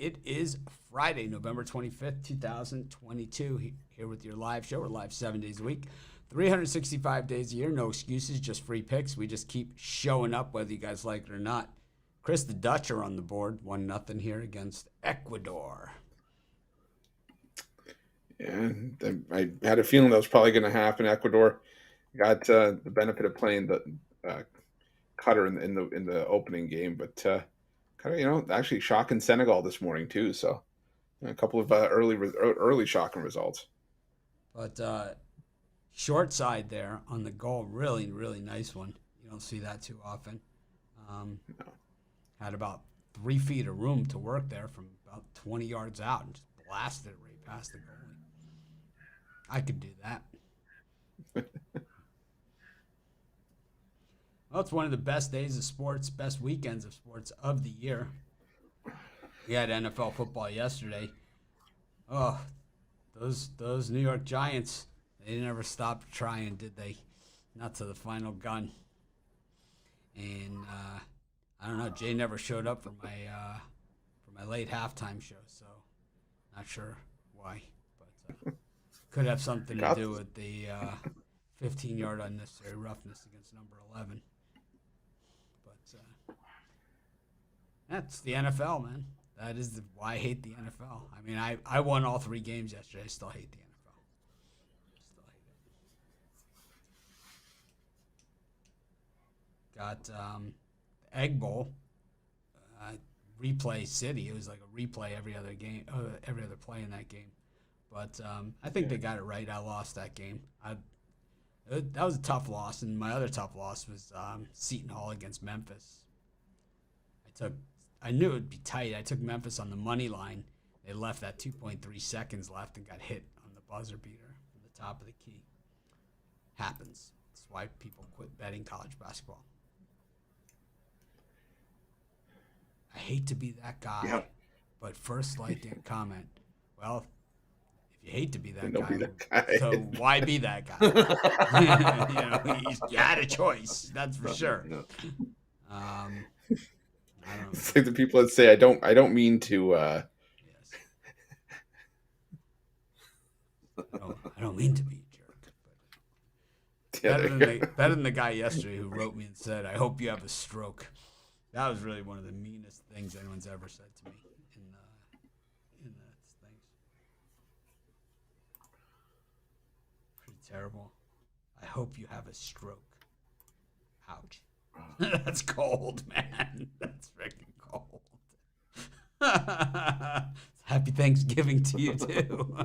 It is Friday, November 25th, 2022. Here with your live show. We're live 7 days a week, 365 days a year. No excuses, just free picks. We just keep showing up whether you guys like it or not. Chris, the Dutch are on the board. 1-0 here against Ecuador. Yeah, I had a feeling that was probably going to happen. Ecuador got the benefit of playing the Qatar in the opening game, but kind of actually shocking Senegal this morning too. So a couple of early shocking results. But short side there on the goal, really, really nice one. You don't see that too often. No. Had about 3 feet of room to work there from about 20 yards out and just blasted it right past the goalie. I could do that. Well, it's one of the best days of sports, best weekends of sports of the year. We had NFL football yesterday. Oh, those New York Giants, they never stopped trying, did they? Not to the final gun. And I don't know, Jay never showed up for my late halftime show, so not sure why. But could have something to do with the 15-yard unnecessary roughness against number 11. But that's the NFL, man. That is why I hate the NFL. I mean, I won all 3 games yesterday. I still hate the NFL. Still hate it. Got the Egg Bowl, replay city. It was like a replay every other game, every other play in that game. But I think they got it right. I lost that game. That was a tough loss, and my other tough loss was Seton Hall against Memphis. I knew it would be tight. I took Memphis on the money line. They left that 2.3 seconds left and got hit on the buzzer beater from the top of the key. Happens. That's why people quit betting college basketball. I hate to be that guy, but first like to comment. Well, if you hate to be that guy, so why be that guy? You had a choice. That's for sure. I don't know. It's like the people that say, "I don't mean to." Yes. I don't mean to be a jerk. But better than the guy yesterday who wrote me and said, "I hope you have a stroke." That was really one of the meanest things anyone's ever said to me in that thing. Pretty terrible. I hope you have a stroke. Ouch. That's cold, man. That's freaking cold. Happy Thanksgiving to you, too.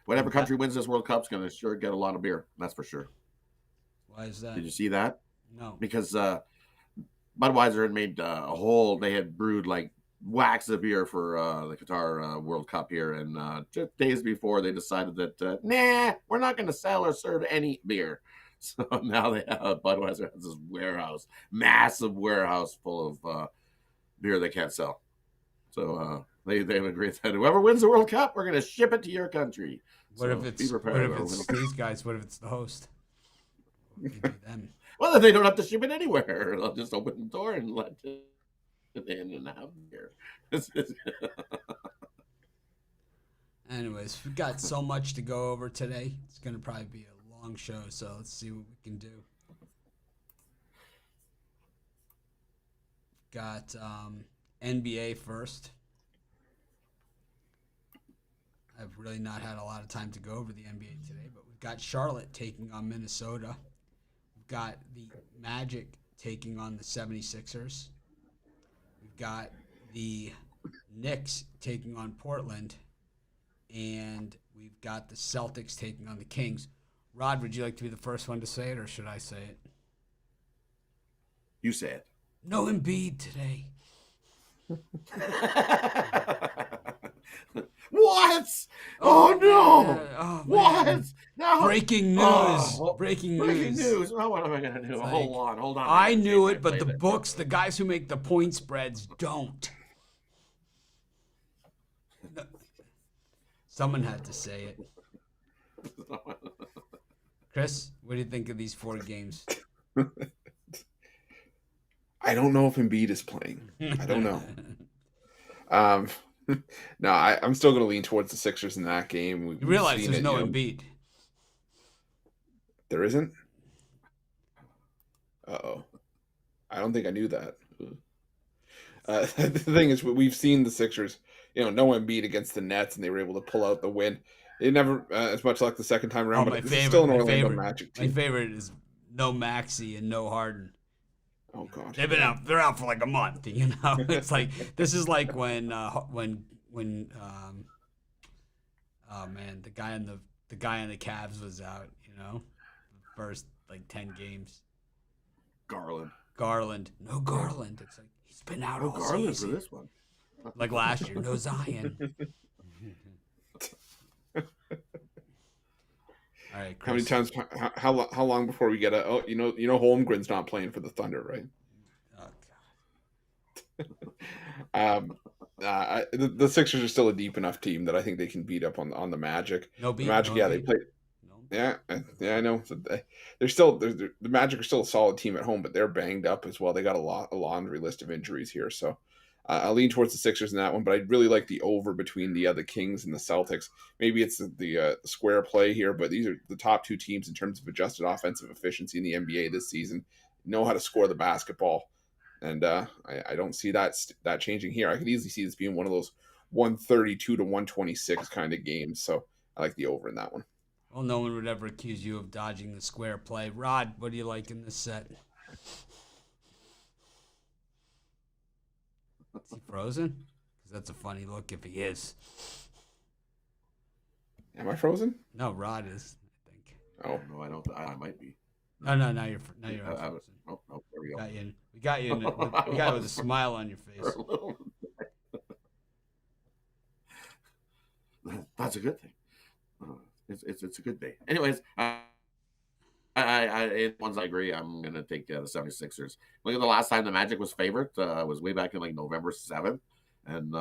Whatever country wins this World Cup's going to sure get a lot of beer. That's for sure. Why is that? Did you see that? No. Because Budweiser had made they had brewed like wax of beer for the Qatar World Cup here. And just days before, they decided that, we're not going to sell or serve any beer. So now they have Budweiser has this massive warehouse full of beer they can't sell. So they've agreed that whoever wins the World Cup, we're going to ship it to your country. What if it's these guys? What if it's the host? What do them? Well, then they don't have to ship it anywhere. They'll just open the door and let it in and have beer. Anyways, we've got so much to go over today. It's going to probably be a long show, so let's see what we can do. Got NBA first. I've really not had a lot of time to go over the NBA today, but we've got Charlotte taking on Minnesota. We've got the Magic taking on the 76ers. We've got the Knicks taking on Portland. And we've got the Celtics taking on the Kings. Rod, would you like to be the first one to say it, or should I say it? You say it. No Embiid today. What? Oh, no! Oh, what? No! Breaking news! Breaking news! Oh, what am I gonna do? Hold on. I knew it, but the books, the guys who make the point spreads, don't. No. Someone had to say it. Chris, what do you think of these 4 games? I don't know if Embiid is playing. I don't know. Um, no, I'm still going to lean towards the Sixers in that game. You We've realize seen there's it. no Embiid. There isn't. Uh-oh. I don't think I knew that. The thing is, we've seen the Sixers, no Embiid against the Nets, and they were able to pull out the win. They never as much luck the second time around, Oh, but this is still an Orlando Magic my team. favorite is no Maxey and no Harden. Oh God, They've been out. They're out for like a month. It's like this is like when oh man, the guy in the Cavs was out. First like 10 games. Garland. No Garland. It's like he's been out No all Garland season. for this one. Like last year, no Zion. All right, Chris. How many times? How long before we get Holmgren's not playing for the Thunder, right? Oh God. The Sixers are still a deep enough team that I think they can beat up on the Magic. No beat. The Magic, no they beat. play. No. Yeah, I know. So the Magic are still a solid team at home, but they're banged up as well. They got a laundry list of injuries here, so I'll lean towards the Sixers in that one. But I'd really like the over between the Kings and the Celtics. Maybe it's the square play here, but these are the top two teams in terms of adjusted offensive efficiency in the NBA this season. Know how to score the basketball, and I don't see that changing here. I could easily see this being one of those 132 to 126 kind of games. So I like the over in that one. Well, no one would ever accuse you of dodging the square play. Rod, what do you like in this set? Is he frozen? Because that's a funny look if he is. Am I frozen? No, Rod is, I think. Oh no, I don't. I might be. No, now you're unfrozen. No, there we go. We got you with a smile on your face. That's a good thing. It's a good day. Anyways, ones I agree. I'm gonna take the 76ers. Look at the last time the Magic was favored. Was way back in like November 7th, and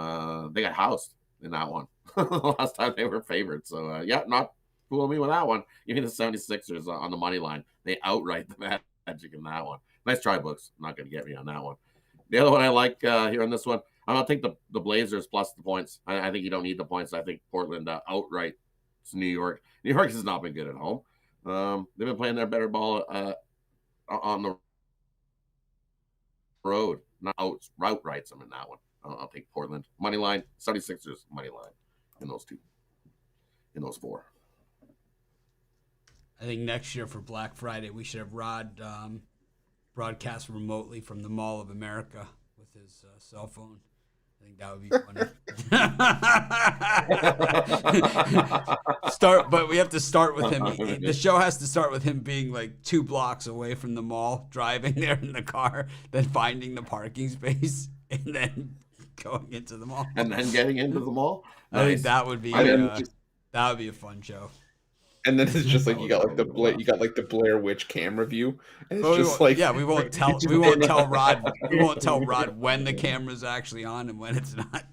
they got housed in that one. The last time they were favored. So not fooling me with that one. Give me the 76ers on the money line. They outright the Magic in that one. Nice try, books. Not gonna get me on that one. The other one I like here on this one, I'm gonna take the Blazers plus the points. I think you don't need the points. I think Portland outright. It's New York. New York has not been good at home. They've been playing their better ball on the road. Not outrights them in that one. I'll take Portland. Money line, 76ers, money line in those two. In those four. I think next year for Black Friday, we should have Rod broadcast remotely from the Mall of America with his cell phone. I think that would be funny. But we have to start with him. The show has to start with him being like 2 blocks away from the mall, driving there in the car, then finding the parking space, and then going into the mall. And then getting into the mall. Nice. I think that would be that would be a fun show. And then it's just like you got like the Blair Witch camera view, and it's just like we won't tell Rod when the camera's actually on and when it's not.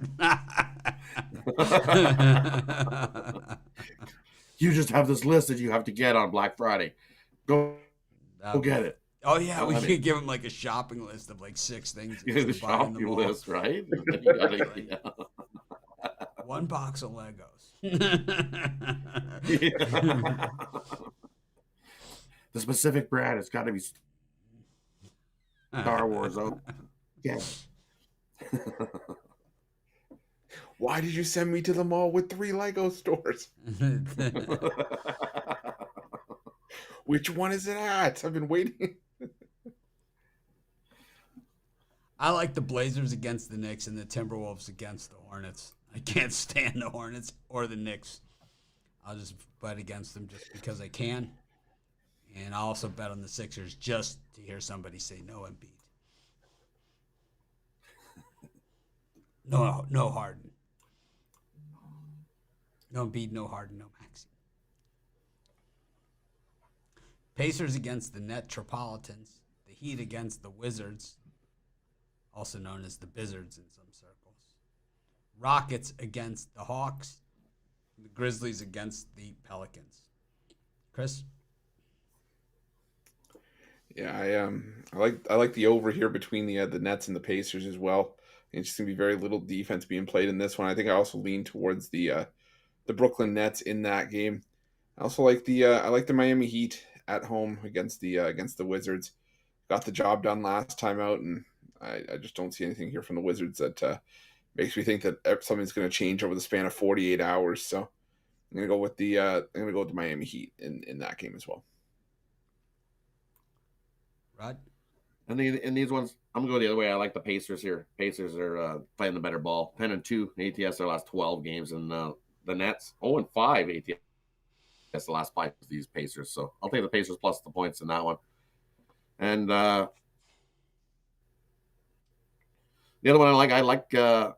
You just have this list that you have to get on Black Friday. Go get it. Oh yeah, we could give him like a shopping list of like 6 things. The shopping list, right? 1 box of Legos. The specific brand, it's got to be Star Wars. Oh, yeah. Why did you send me to the mall with 3 Lego stores? Which one is it at? I've been waiting. I like the Blazers against the Knicks and the Timberwolves against the Hornets. I can't stand the Hornets or the Knicks. I'll just bet against them just because I can. And I'll also bet on the Sixers just to hear somebody say no Embiid. No Harden. No Embiid, no Harden, no Maxey. Pacers against the Metropolitans. The Heat against the Wizards, also known as the Bizzards in some circles. Rockets against the Hawks. The Grizzlies against the Pelicans. Chris? Yeah, I like the over here between the Nets and the Pacers as well. It's just gonna be very little defense being played in this one. I think I also lean towards the Brooklyn Nets in that game. I also like the Miami Heat at home against the Wizards. Got the job done last time out, and I just don't see anything here from the Wizards that makes me think that something's going to change over the span of 48 hours. So I'm going to go with the Miami Heat in that game as well. Rod? And these ones, I'm going to go the other way. I like the Pacers here. Pacers are playing the better ball. 10-2 ATS their last 12 games, and the Nets 0-5 ATS the last 5 of these Pacers. So I'll take the Pacers plus the points in that one. And the other one I like the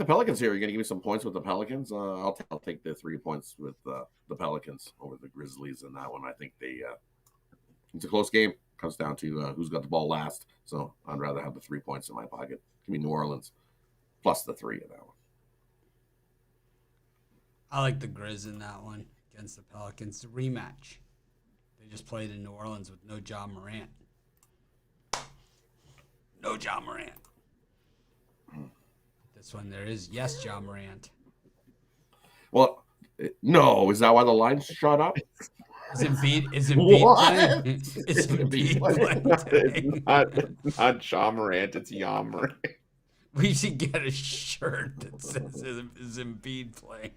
Pelicans here. You're going to give me some points with the Pelicans. I'll take the 3 points with the Pelicans over the Grizzlies in that one. I think it's a close game. Comes down to who's got the ball last. So I'd rather have the 3 points in my pocket. Give me New Orleans plus the 3 in that one. I like the Grizz in that one against the Pelicans. The rematch. They just played in New Orleans with no Ja Morant. No Ja Morant. This one there is yes Ja Morant. Well, no. Is that why the line shot up? Is Embiid playing? Is Embiid playing? It's not Ja Morant. It's Ja Morant. We should get a shirt that says is Embiid playing?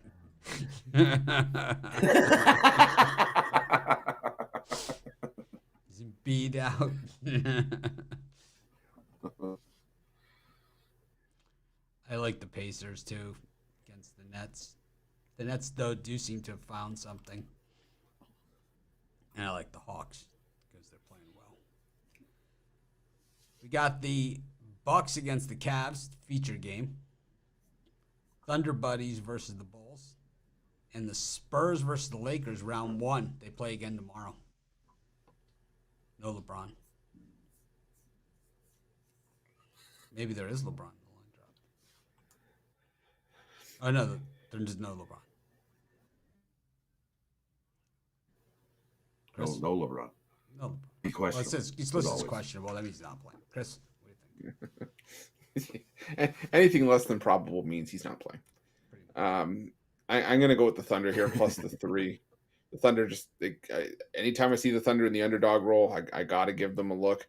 Is Embiid out? I like the Pacers too against the Nets. The Nets though do seem to have found something. And I like the Hawks because they're playing well. We got the Bucks against the Cavs feature game. Thunder Buddies versus the Bulls. And the Spurs versus the Lakers round 1. They play again tomorrow. No LeBron. Maybe there is LeBron. The line dropped. Oh no, there's no LeBron. Chris? No LeBron. No LeBron. Be questionable. Well, it's listed as questionable. That means he's not playing. Chris, what do you think? Anything less than probable means he's not playing. I'm going to go with the Thunder here plus the 3. The Thunder anytime I see the Thunder in the underdog role, I got to give them a look.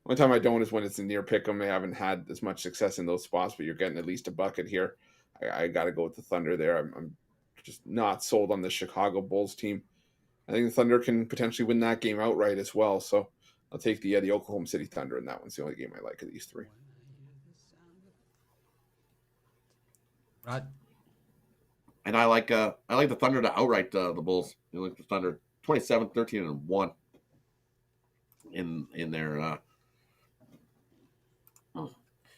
One time I don't is when it's a near pick 'em. They haven't had as much success in those spots, but you're getting at least a bucket here. I got to go with the Thunder there. I'm just not sold on the Chicago Bulls team. I think the Thunder can potentially win that game outright as well. So I'll take the Oklahoma City Thunder in that one. It's the only game I like of these 3. Rod? And I like the Thunder to outright the Bulls. You like the Thunder 27-13-1 in their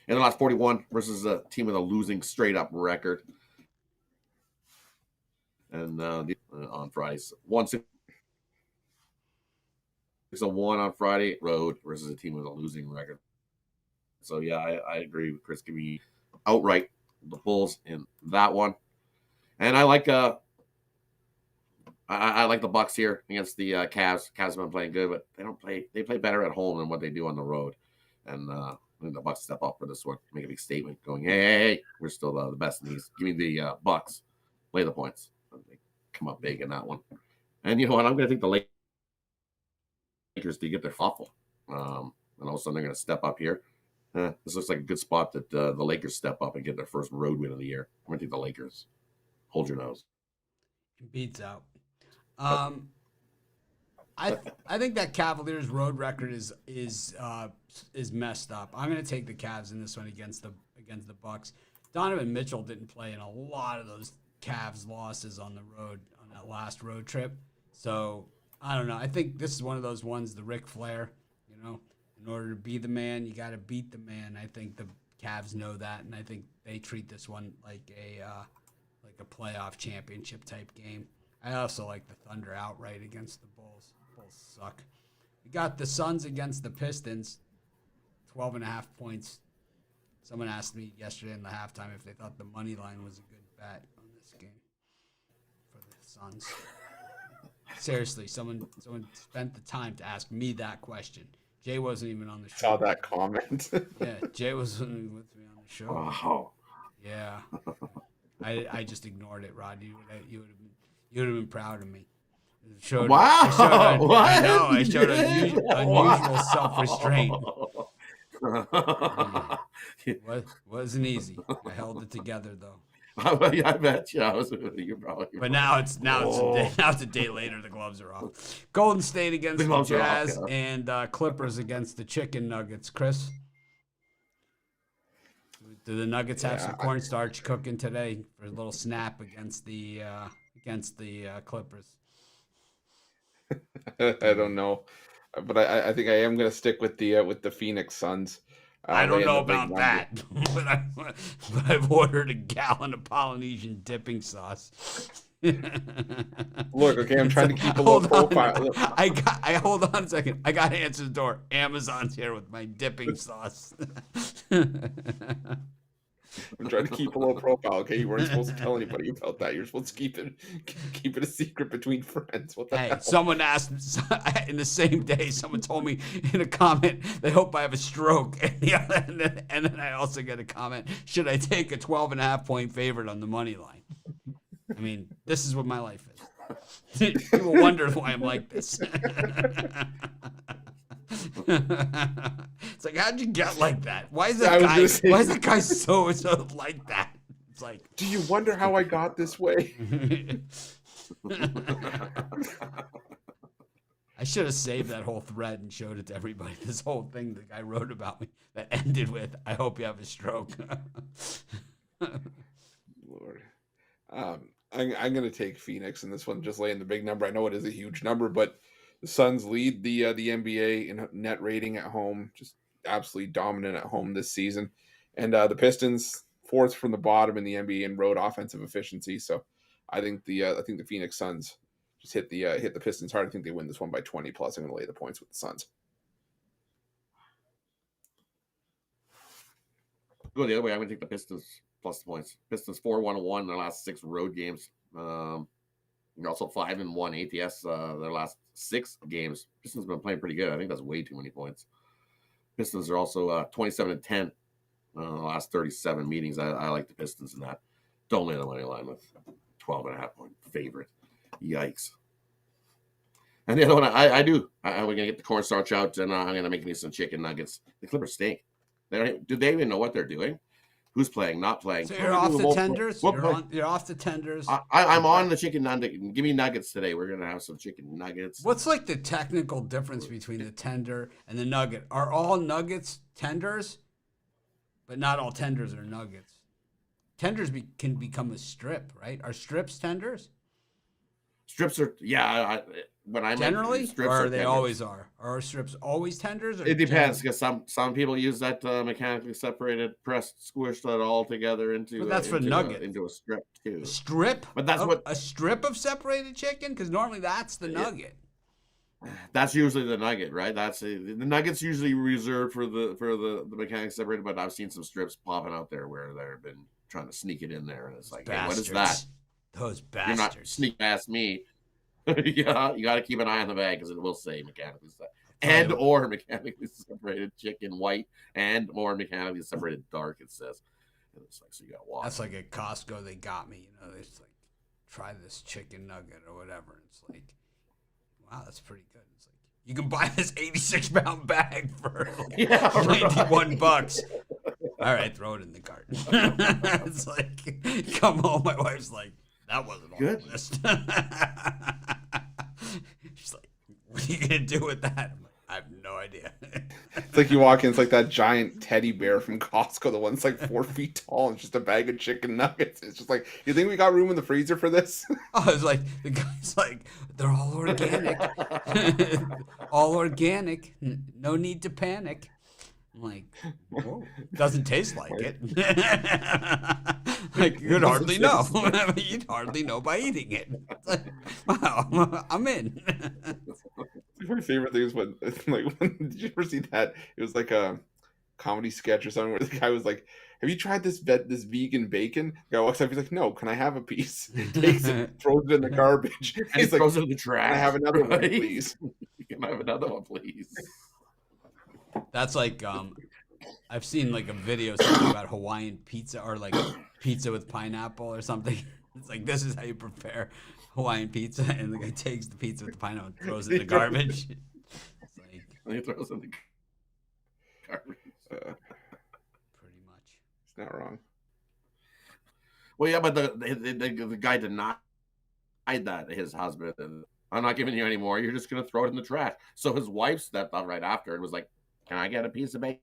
in the last 41 versus a team with a losing straight up record. And on Fridays, 1-6-1 on Friday road versus a team with a losing record. So yeah, I agree with Chris. Give me outright the Bulls in that one. And I like the Bucks here against the Cavs. Cavs have been playing good, but they play better at home than what they do on the road. And I think the Bucks step up for this one, make a big statement, going, hey, we're still the best in these. Give me the Bucks, lay the points. They come up big in that one. And you know what? I'm going to take the Lakers to get their fuffle. And all of a sudden they're going to step up here. This looks like a good spot that the Lakers step up and get their first road win of the year. I'm going to take the Lakers. Hold your nose. Beats out. I think that Cavaliers road record is messed up. I'm going to take the Cavs in this one against the Bucks. Donovan Mitchell didn't play in a lot of those Cavs losses on the road on that last road trip. So I don't know. I think this is one of those ones, the Ric Flair, in order to be the man, you got to beat the man. I think the Cavs know that, and I think they treat this one like a playoff championship type game. I also like the Thunder outright against the Bulls. Bulls suck. We got the Suns against the Pistons, 12.5 points. Someone asked me yesterday in the halftime if they thought the money line was a good bet on this game for the Suns. Seriously, someone spent the time to ask me that question. Jay wasn't even on the show. Saw that comment. Yeah, Jay wasn't even with me on the show. Wow. Yeah. I just ignored it, Rod. You would have been proud of me. Wow. I know. I showed unusual self-restraint. Wasn't easy. I held it together though. I bet you. But now it's a day later. The gloves are off. Golden State against the gloves are off, Jazz yeah. and Clippers against the Chicken Nuggets. Chris, do the Nuggets have some cornstarch cooking today for a little snap against the Clippers? I don't know, but I think I am going to stick with the Phoenix Suns. I don't know laying the big about that, but I've ordered a gallon of Polynesian dipping sauce. Look, okay, I'm trying to keep a low profile. Look. Hold on a second. I got to answer the door. Amazon's here with my dipping sauce. I'm trying to keep a low profile. Okay, you weren't supposed to tell anybody about that. You're supposed to keep it a secret between friends. What the hell? Someone asked in the same day. Someone told me in a comment they hope I have a stroke, and then I also get a comment: should I take a 12.5-point favorite on the money line? I mean, this is what my life is. People wonder why I'm like this. It's like, how'd you get like that? Why is that guy so like that? It's like, do you wonder how I got this way? I should have saved that whole thread and showed it to everybody. This whole thing the guy wrote about me that ended with, "I hope you have a stroke." Lord, I'm going to take Phoenix in this one, just laying the big number. I know it is a huge number, but the Suns lead the NBA in net rating at home, just absolutely dominant at home this season. And the Pistons, fourth from the bottom in the NBA in road offensive efficiency. So I think the Phoenix Suns just hit the Pistons hard. I think they win this one by 20 plus. I'm going to lay the points with the Suns. Go the other way. I'm going to take the Pistons plus the points. Pistons 4-1-1 in their last 6 road games. They're also 5-1 ATS their last 6 games. Pistons have been playing pretty good. I think that's way too many points. Pistons are also 27-10 the last 37 meetings. I like the Pistons in that. Don't lay the money line with 12.5-point favorite. Yikes. And the other one, I do. We're going to get the cornstarch out, and I'm going to make me some chicken nuggets. The Clippers stink. Do they even know what they're doing? Who's playing, not playing? So you're off the tenders? You're off the tenders? I'm on the chicken nugget. Give me nuggets today. We're going to have some chicken nuggets. What's like the technical difference between the tender and the nugget? Are all nuggets tenders? But not all tenders are nuggets. Tenders can become a strip, right? Are strips tenders? Strips are, yeah. When I generally, strips or are they tenders. always are. Are strips always tenders? Or it depends, because some people use that mechanically separated, pressed, squished that all together into. But that's for nugget. Into a strip too. A strip? But that's what a strip of separated chicken, because normally that's the nugget. That's usually the nugget, right? That's the nugget's usually reserved for the mechanically separated. But I've seen some strips popping out there where they've been trying to sneak it in there, and it's like, hey, what is that? Those bastards! You're not sneak past me. Yeah, you got to keep an eye on the bag because it will say mechanically separated or mechanically separated chicken white and or mechanically separated dark. It says, and it's like, so you got to watch. That's like at Costco. They got me. They just like, try this chicken nugget or whatever. And it's like, wow, that's pretty good. It's like, you can buy this 86-pound bag for $91. All right, throw it in the cart. It's like, come home. My wife's like, that wasn't on the list. She's like, what are you going to do with that? I'm like, I have no idea. It's like you walk in, it's like that giant teddy bear from Costco, the one that's like 4 feet tall, and it's just a bag of chicken nuggets. It's just like, you think we got room in the freezer for this? Oh, it's like, the guy's like, they're all organic. All organic. No need to panic. I'm like, whoa, doesn't taste like it. Like, you'd hardly know. You'd hardly know by eating it. It's like, wow, I'm in. My favorite thing is when did you ever see that? It was like a comedy sketch or something where the guy was like, have you tried this vegan bacon? The guy walks up, he's like, no, can I have a piece? Takes it, throws it in the garbage. And he's like, throws it in the trash. Can I have another one, please? You can have another one, please. That's like I've seen like a video something about Hawaiian pizza or like pizza with pineapple or something. It's like this is how you prepare Hawaiian pizza, and the guy takes the pizza with the pineapple and throws it in the garbage. It's like And he throws in the garbage. pretty much. It's not wrong. Well, yeah, but the guy denied that his husband, and I'm not giving you any more. You're just gonna throw it in the trash. So his wife stepped up right after and was like, "Can I get a piece of bacon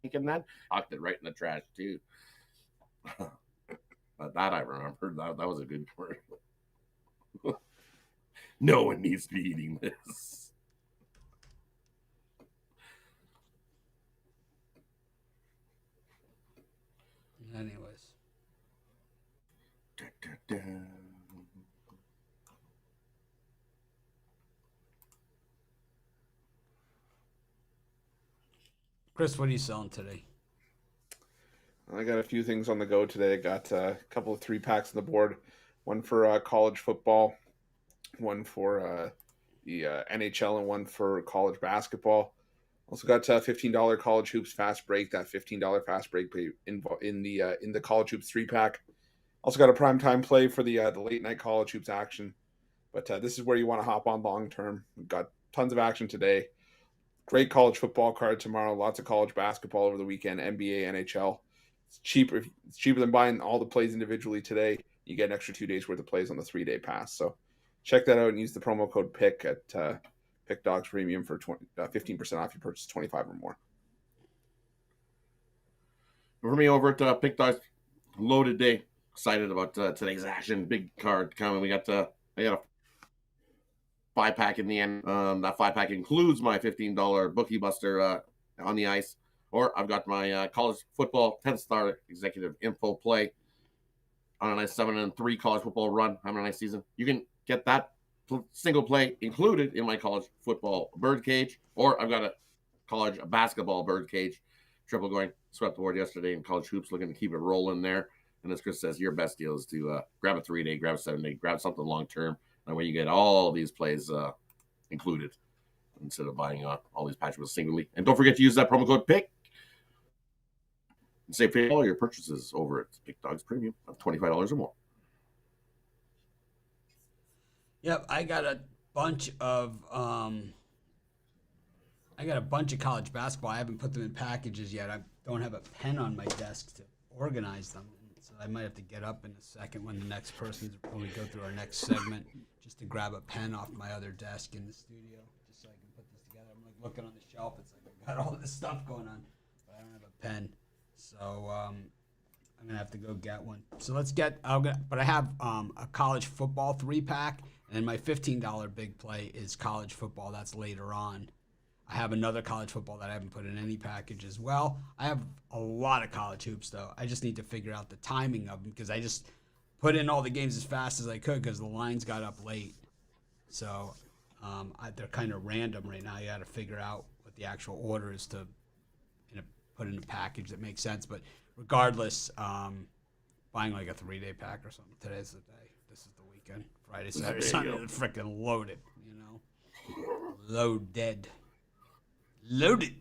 then?" Knocked it right in the trash too. That I remember. That was a good commercial. No one needs to be eating this. Anyways, Da, da, da. Chris, what are you selling today? I got a few things on the go today. I got a couple of 3-packs on the board. One for college football, one for the NHL, and one for college basketball. Also got $15 college hoops fast break. That $15 fast break in the college hoops 3-pack. Also got a prime time play for the late night college hoops action. But this is where you want to hop on long term. We've got tons of action today. Great college football card tomorrow. Lots of college basketball over the weekend. NBA, NHL. It's cheaper. It's cheaper than buying all the plays individually today. You get an extra 2 days worth of plays on the 3-day pass. So check that out and use the promo code PICK at Pick Dogs Premium for 15% off your purchase 25 or more. For me over at Pick Dogs, loaded day. Excited about today's action. Big card coming. I got a 5-pack in the end. That 5-pack includes my $15 Bookie Buster on the ice. Or I've got my college football 10-star executive info play on a nice 7-3 college football run. Having a nice season. You can get that single play included in my college football birdcage. Or I've got a college basketball birdcage triple going. Swept the board yesterday in college hoops, looking to keep it rolling there. And as Chris says, your best deal is to grab a 3-day, grab a 7-day, grab something long term. That way you get all these plays included instead of buying all these patches singly. And don't forget to use that promo code PICK and save for all your purchases over at Pick Dogs Premium of $25 or more. Yep, I got a bunch of college basketball. I haven't put them in packages yet. I don't have a pen on my desk to organize them, so I might have to get up in a second when we go through our next segment, just to grab a pen off my other desk in the studio, just so I can put this together. I'm like looking on the shelf. It's like I've got all this stuff going on, but I don't have a pen, so I'm gonna have to go get one. So but I have a college football 3-pack, and my $15 big play is college football. That's later on. I have another college football that I haven't put in any package as well. I have a lot of college hoops, though. I just need to figure out the timing of them because I just put in all the games as fast as I could because the lines got up late. So they're kind of random right now. You got to figure out what the actual order is to put in a package that makes sense. But regardless, buying like a 3-day pack or something. Today's the day. This is the weekend. Friday, Saturday, Sunday. Freaking loaded, Loaded. Loaded.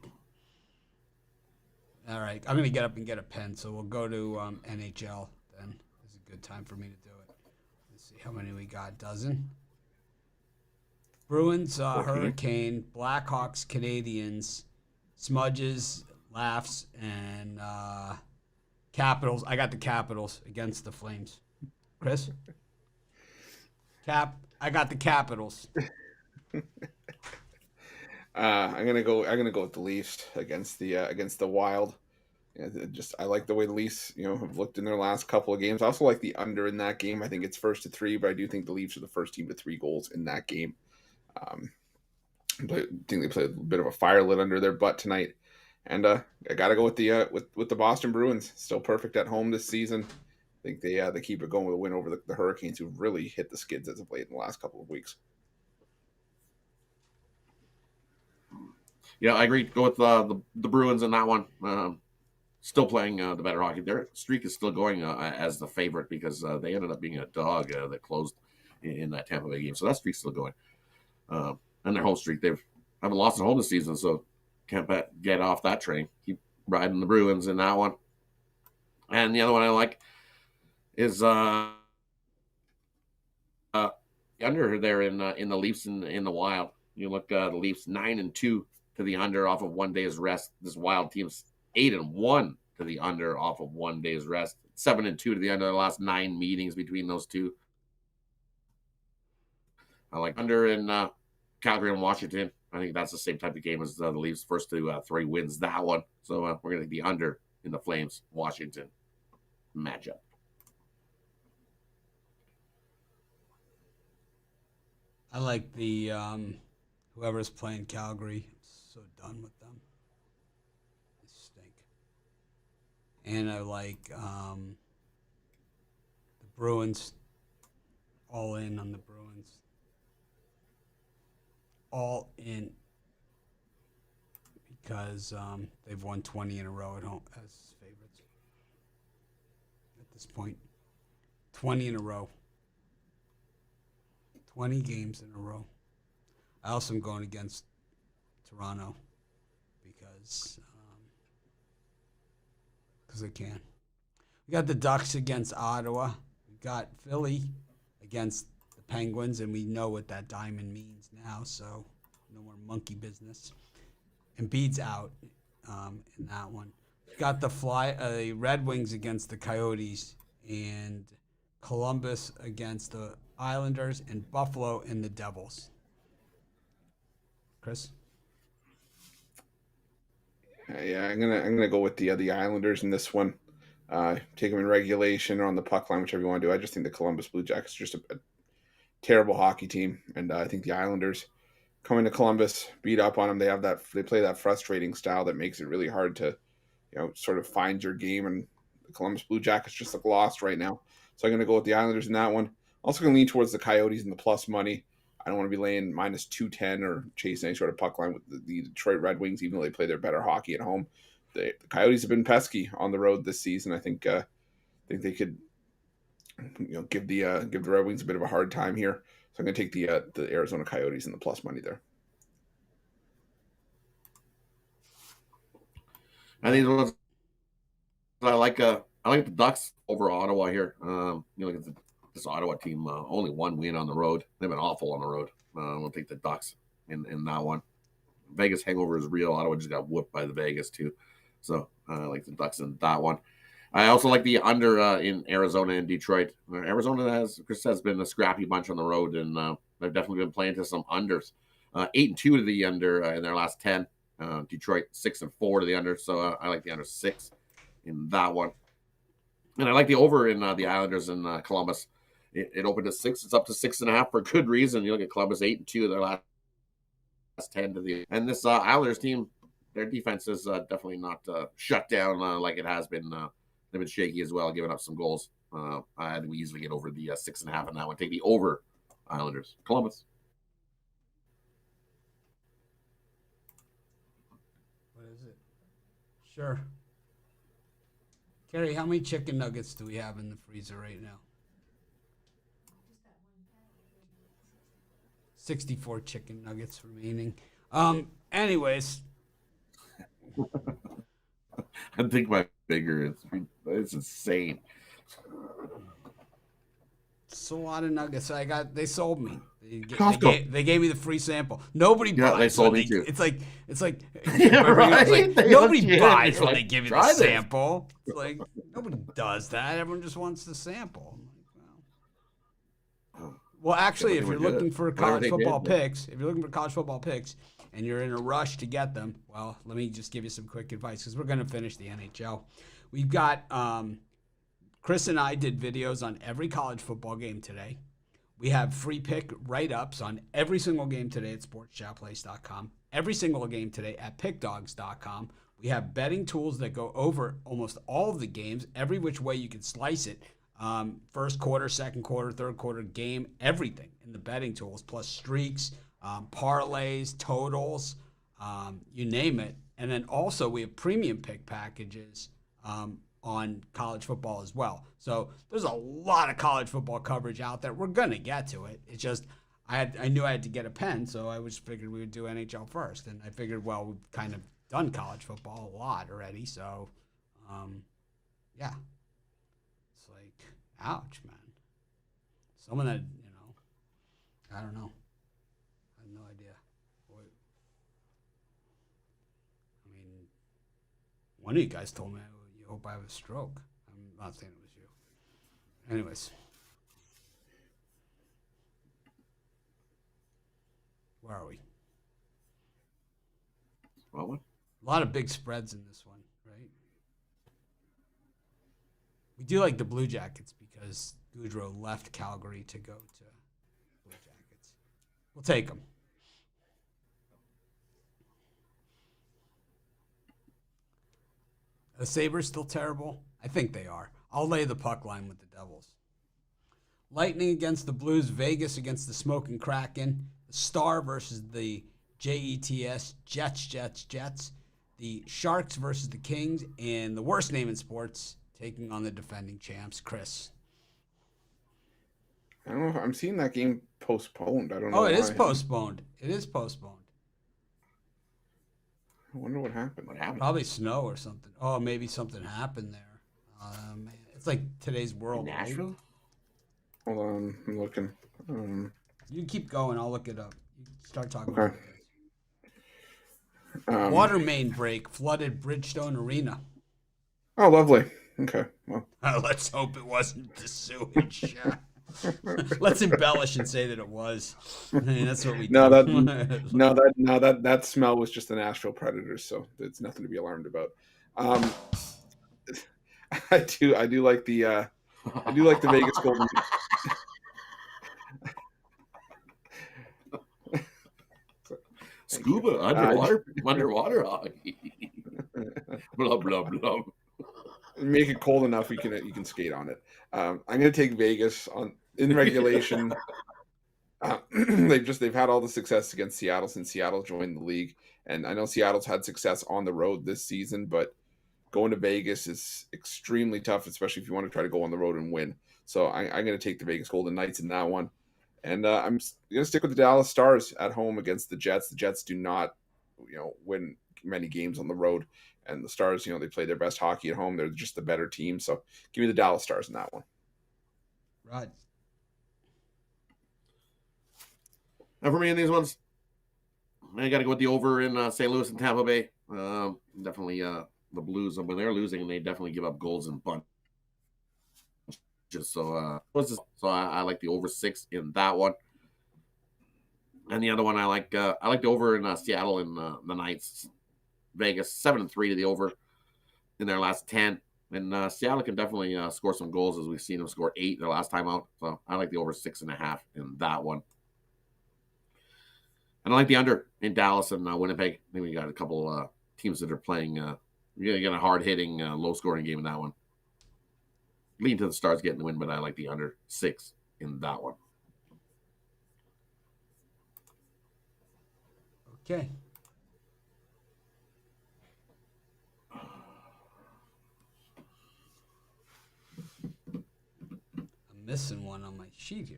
All right, I'm gonna get up and get a pen, so we'll go to NHL. Then it's a good time for me to do it. Let's see how many we got. Dozen. Bruins, Hurricane, Blackhawks, Canadians, Smudges, Laughs, and Capitals. I got the Capitals against the Flames. Chris? I got the Capitals. I'm gonna go with the Leafs against the Wild. Yeah, I like the way the Leafs have looked in their last couple of games. I also like the under in that game. I think it's 1-3, but I do think the Leafs are the first team to 3 goals in that game. I think they played a bit of a fire lit under their butt tonight, and I gotta go with the Boston Bruins. Still perfect at home this season. I think they keep it going with a win over the Hurricanes, who really hit the skids as of late in the last couple of weeks. Yeah, I agree. Go with the Bruins in that one. Still playing the better hockey. Their streak is still going as the favorite because they ended up being a dog that closed in that Tampa Bay game. So that streak's still going. And their home streak, they haven't lost at home this season, so can't get off that train. Keep riding the Bruins in that one. And the other one I like is under there in the Leafs in the Wild. You look the Leafs 9-2 to the under off of 1 day's rest. This Wild team's 8-1 to the under off of 1 day's rest. 7-2 to the under the last 9 meetings between those two. I like under in Calgary and Washington. I think that's the same type of game as the Leafs' first 3 wins that one. So we're going to be under in the Flames Washington matchup. I like the whoever's playing Calgary. I'm so done with them. They stink. And I like the Bruins. All in on the Bruins. All in because they've won 20 in a row at home as favorites at this point. 20 in a row. 20 games in a row. I also am going against Toronto because I can. We got the Ducks against Ottawa. We got Philly against the Penguins, and we know what that diamond means now, so no more monkey business. Embiid's out in that one. We got the Red Wings against the Coyotes, and Columbus against the Islanders, and Buffalo and the Devils. Chris? Yeah, I'm gonna go with the Islanders in this one. Take them in regulation or on the puck line, whichever you want to do. I just think the Columbus Blue Jackets are just a terrible hockey team, and I think the Islanders coming to Columbus, beat up on them. They play that frustrating style that makes it really hard to, sort of find your game. And the Columbus Blue Jackets just look lost right now. So I'm going to go with the Islanders in that one. Also going to lean towards the Coyotes and the plus money. I don't want to be laying minus 210 or chasing any sort of puck line with the Detroit Red Wings, even though they play their better hockey at home. The Coyotes have been pesky on the road this season. I think they could, give the Red Wings a bit of a hard time here. So I'm going to take the Arizona Coyotes and the plus money there. I think I like the Ducks over Ottawa here. Look at this Ottawa team, only 1 win on the road. They've been awful on the road. We'll take the Ducks in that one. Vegas hangover is real. Ottawa just got whooped by the Vegas too. So I like the Ducks in that one. I also like the under in Arizona and Detroit. Arizona, as Chris says, been a scrappy bunch on the road, and they've definitely been playing to some unders. 8-2 to the under in their last 10. Detroit 6-4 to the under, so I like the under 6 in that one. And I like the over in the Islanders and Columbus. It opened at 6. It's up to 6.5 for good reason. You look at Columbus 8-2 their last 10 to the, and this Islanders team, their defense is definitely not shut down like it has been. They've been shaky as well, giving up some goals. I we easily get over the 6.5 on that one. Take the over Islanders. Columbus. What is it? Sure. Carrie, how many chicken nuggets do we have in the freezer right now? 64 chicken nuggets remaining. Anyways. I think my figure it's insane. It's a lot of nuggets. They sold me. They gave me the free sample. Nobody buys. They sold me too. It's like yeah, right? Nobody buys when like, they give you the sample. It's like nobody does that. Everyone just wants the sample. Well, actually, if you're looking for college football picks, and you're in a rush to get them, well, let me just give you some quick advice because we're going to finish the NHL. We've got Chris and I did videos on every college football game today. We have free pick write-ups on every single game today at sportschatplace.com, every single game today at pickdogs.com. We have betting tools that go over almost all of the games, every which way you can slice it. First quarter, second quarter, third quarter, game, everything in the betting tools, plus streaks, parlays, totals, you name it. And then also we have premium pick packages on college football as well. So there's a lot of college football coverage out there. We're going to get to it. It's just I knew I had to get a pen, so I just figured we would do NHL first. And I figured, well, we've kind of done college football a lot already. So, yeah, it's like, ouch, man. Someone that, I don't know. I have no idea. What, I mean, one of you guys told me, you hope I have a stroke. I'm not saying it was you. Anyways. Where are we? Well, A lot of big spreads in this one, right? We do like the Blue Jackets because Goudreau left Calgary to go to Blue Jackets. We'll take them. The Sabres still terrible? I think they are. I'll lay the puck line with the Devils. Lightning against the Blues. Vegas against the Smoking Kraken. The Star versus the Jets. Jets. The Sharks versus the Kings. And the worst name in sports, taking on the defending champs. Chris. I don't know. I'm seeing that game postponed. I don't know. Oh, it why. is postponed. It is postponed. I wonder what happened. what happened? Probably snow or something. Oh, maybe something happened there. Man. It's like today's world. In Nashville? Right? Hold on, I'm looking. You keep going. I'll look it up. You start talking Okay. about it. Water main break flooded Bridgestone Arena. Oh, lovely. Okay. Well, Let's hope it wasn't the sewage. Let's embellish and say that it was. I mean, that's what we no, do. that smell was just the Nashville Predators, so it's nothing to be alarmed about. I do like the Vegas Golden. Scuba, underwater hockey. Blah, blah, blah. Make it cold enough you can skate on it. I'm going to take Vegas in regulation. They've had all the success against Seattle since Seattle joined the league, and I know Seattle's had success on the road this season, but going to Vegas is extremely tough, especially if you want to try to go on the road and win. So I'm going to take the Vegas Golden Knights in that one. And I'm going to stick with the Dallas Stars at home against the Jets. The Jets do not, win many games on the road. And the Stars, they play their best hockey at home. They're just the better team. So give me the Dallas Stars in that one. Right. And for me in these ones, I got to go with the over in St. Louis and Tampa Bay. Definitely the Blues, when they're losing, they definitely give up goals in bunches. So I like the over 6 in that one. And the other one I like the over in Seattle and the Knights. Vegas 7-3 to the over in their last 10. And Seattle can definitely score some goals, as we've seen them score 8 their last time out. So I like the over 6.5 in that one. And I like the under in Dallas and Winnipeg. I think we got a couple teams that are playing. You're going to get a hard-hitting, low-scoring game in that one. Lean to the Stars getting the win, but I like the under 6 in that one. Okay. I'm missing one on my sheet here.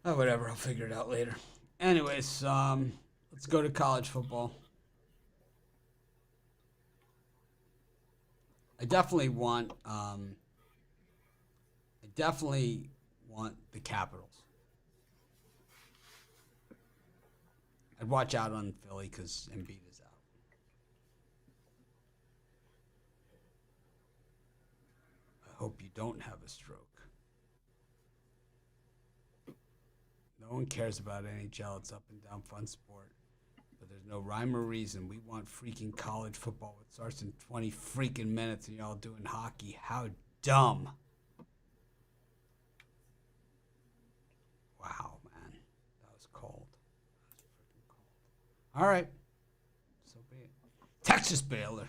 Oh, whatever. I'll figure it out later. Anyways, let's go to college football. I definitely want the Capitals. I'd watch out on Philly because Embiid is out. I hope you don't have a stroke. No one cares about NHL. It's up and down fun sport. But there's no rhyme or reason. We want freaking college football, which starts in 20 freaking minutes, and y'all doing hockey. How dumb. Wow, man. That was cold. That was freaking cold. All right. So be it. Texas Baylor.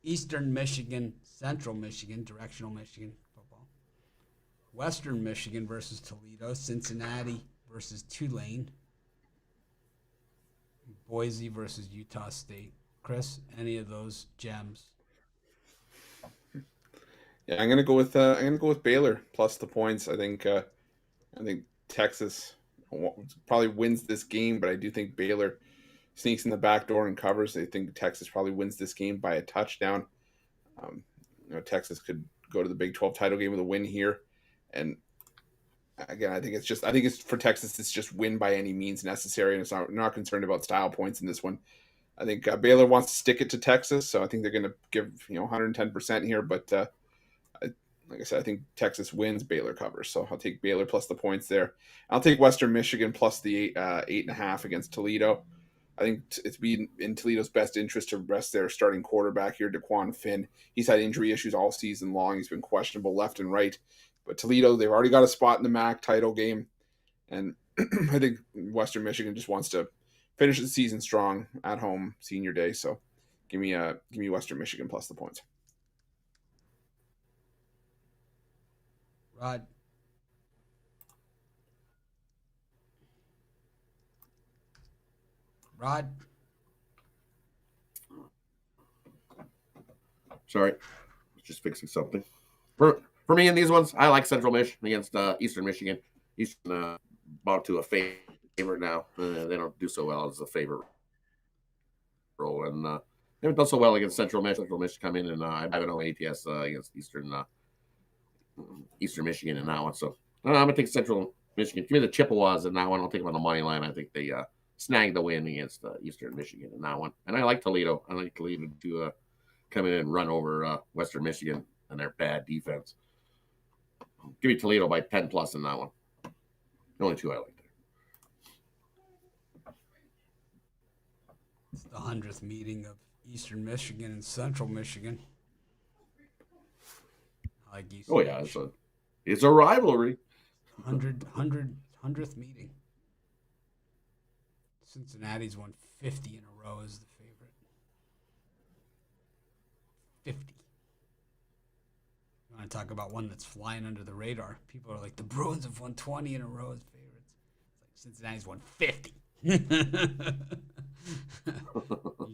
Eastern Michigan, Central Michigan, directional Michigan football. Western Michigan versus Toledo. Cincinnati versus Tulane. Boise versus Utah State. Chris, any of those gems? Yeah, I'm gonna go with Baylor plus the points. I think Texas probably wins this game, but I do think Baylor sneaks in the back door and covers. I think Texas probably wins this game by a touchdown. Um, Texas could go to the Big 12 title game with a win here, and again, I think it's for Texas. It's just win by any means necessary, and it's not concerned about style points in this one. I think Baylor wants to stick it to Texas, so I think they're going to give 110% here. But like I said, I think Texas wins, Baylor covers. So I'll take Baylor plus the points there. I'll take Western Michigan plus the 8.5 against Toledo. I think it's been in Toledo's best interest to rest their starting quarterback here, DeQuan Finn. He's had injury issues all season long. He's been questionable left and right. But Toledo, they've already got a spot in the MAC title game. And I think Western Michigan just wants to finish the season strong at home, senior day. So give me Western Michigan plus the points. Rod. Rod. Sorry, just fixing something. For me in these ones, I like Central Michigan against Eastern Michigan. Eastern bought to a favorite now. They don't do so well as a favorite role, and they haven't done so well against Central Michigan. Central Michigan come in and I have an ATS against Eastern Michigan in that one. So I'm gonna take Central Michigan. Give me the Chippewas in that one. I'll take them on the money line. I think they snag the win against Eastern Michigan in that one. And I like Toledo. I like Toledo to come in and run over Western Michigan and their bad defense. Give me Toledo by 10 plus in that one. The only two I like there. It's the 100th meeting of Eastern Michigan and Central Michigan. I like Eastern. Oh yeah, it's a rivalry. 100th meeting. Cincinnati's won 50 in a row as the favorite. 50. You want to talk about one that's flying under the radar? People are like, the Bruins have won 20 in a row as favorites. It's like Cincinnati's won 50.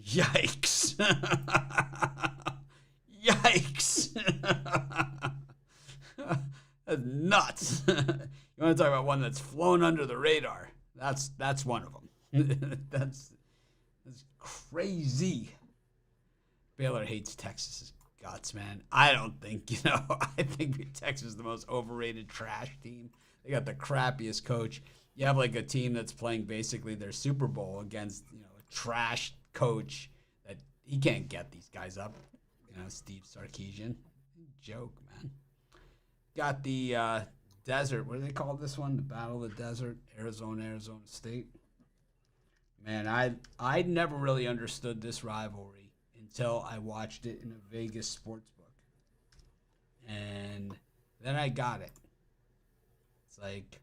Yikes. Yikes. That's nuts. You want to talk about one that's flown under the radar? That's one of them. That's crazy. Baylor hates Texas's guts, man. I don't think, I think Texas is the most overrated trash team. They got the crappiest coach. You have like a team that's playing basically their Super Bowl against, a trash coach that he can't get these guys up. Steve Sarkisian. Joke, man. Got the desert. What do they call this one? The Battle of the Desert. Arizona State. Man, I never really understood this rivalry until I watched it in a Vegas sports book. And then I got it. It's like,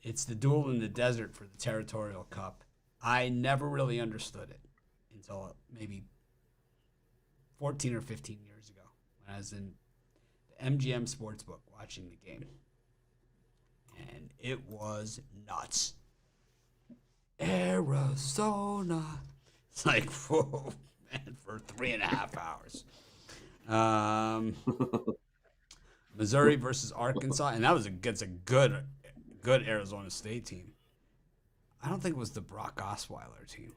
it's the duel in the desert for the Territorial Cup. I never really understood it until maybe 14 or 15 years ago when I was in the MGM Sportsbook watching the game. And it was nuts. Arizona. It's like, whoa, man, for 3.5 hours. Missouri versus Arkansas. And that's a good Arizona State team. I don't think it was the Brock Osweiler team.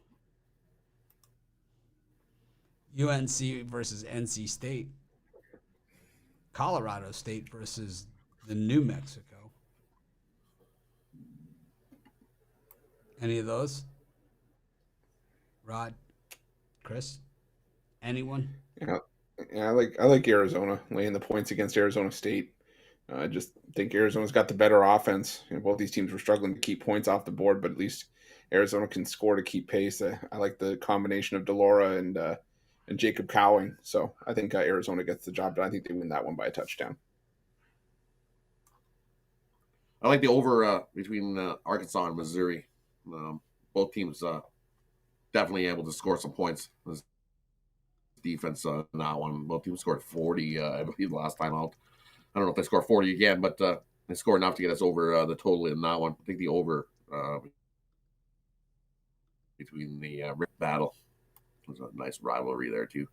UNC versus NC State. Colorado State versus the New Mexico. Any of those? Rod? Chris? Anyone? Yeah, I like Arizona laying the points against Arizona State. I just think Arizona's got the better offense. Both these teams were struggling to keep points off the board, but at least Arizona can score to keep pace. I like the combination of Delora and Jacob Cowing. So I think Arizona gets the job done. I think they win that one by a touchdown. I like the over between Arkansas and Missouri. Both teams definitely able to score some points. This defense in that one. Both teams scored 40, I believe, last time out. I don't know if they score 40 again, but they scored enough to get us over the total in that one. I think the over between the battle was a nice rivalry there too.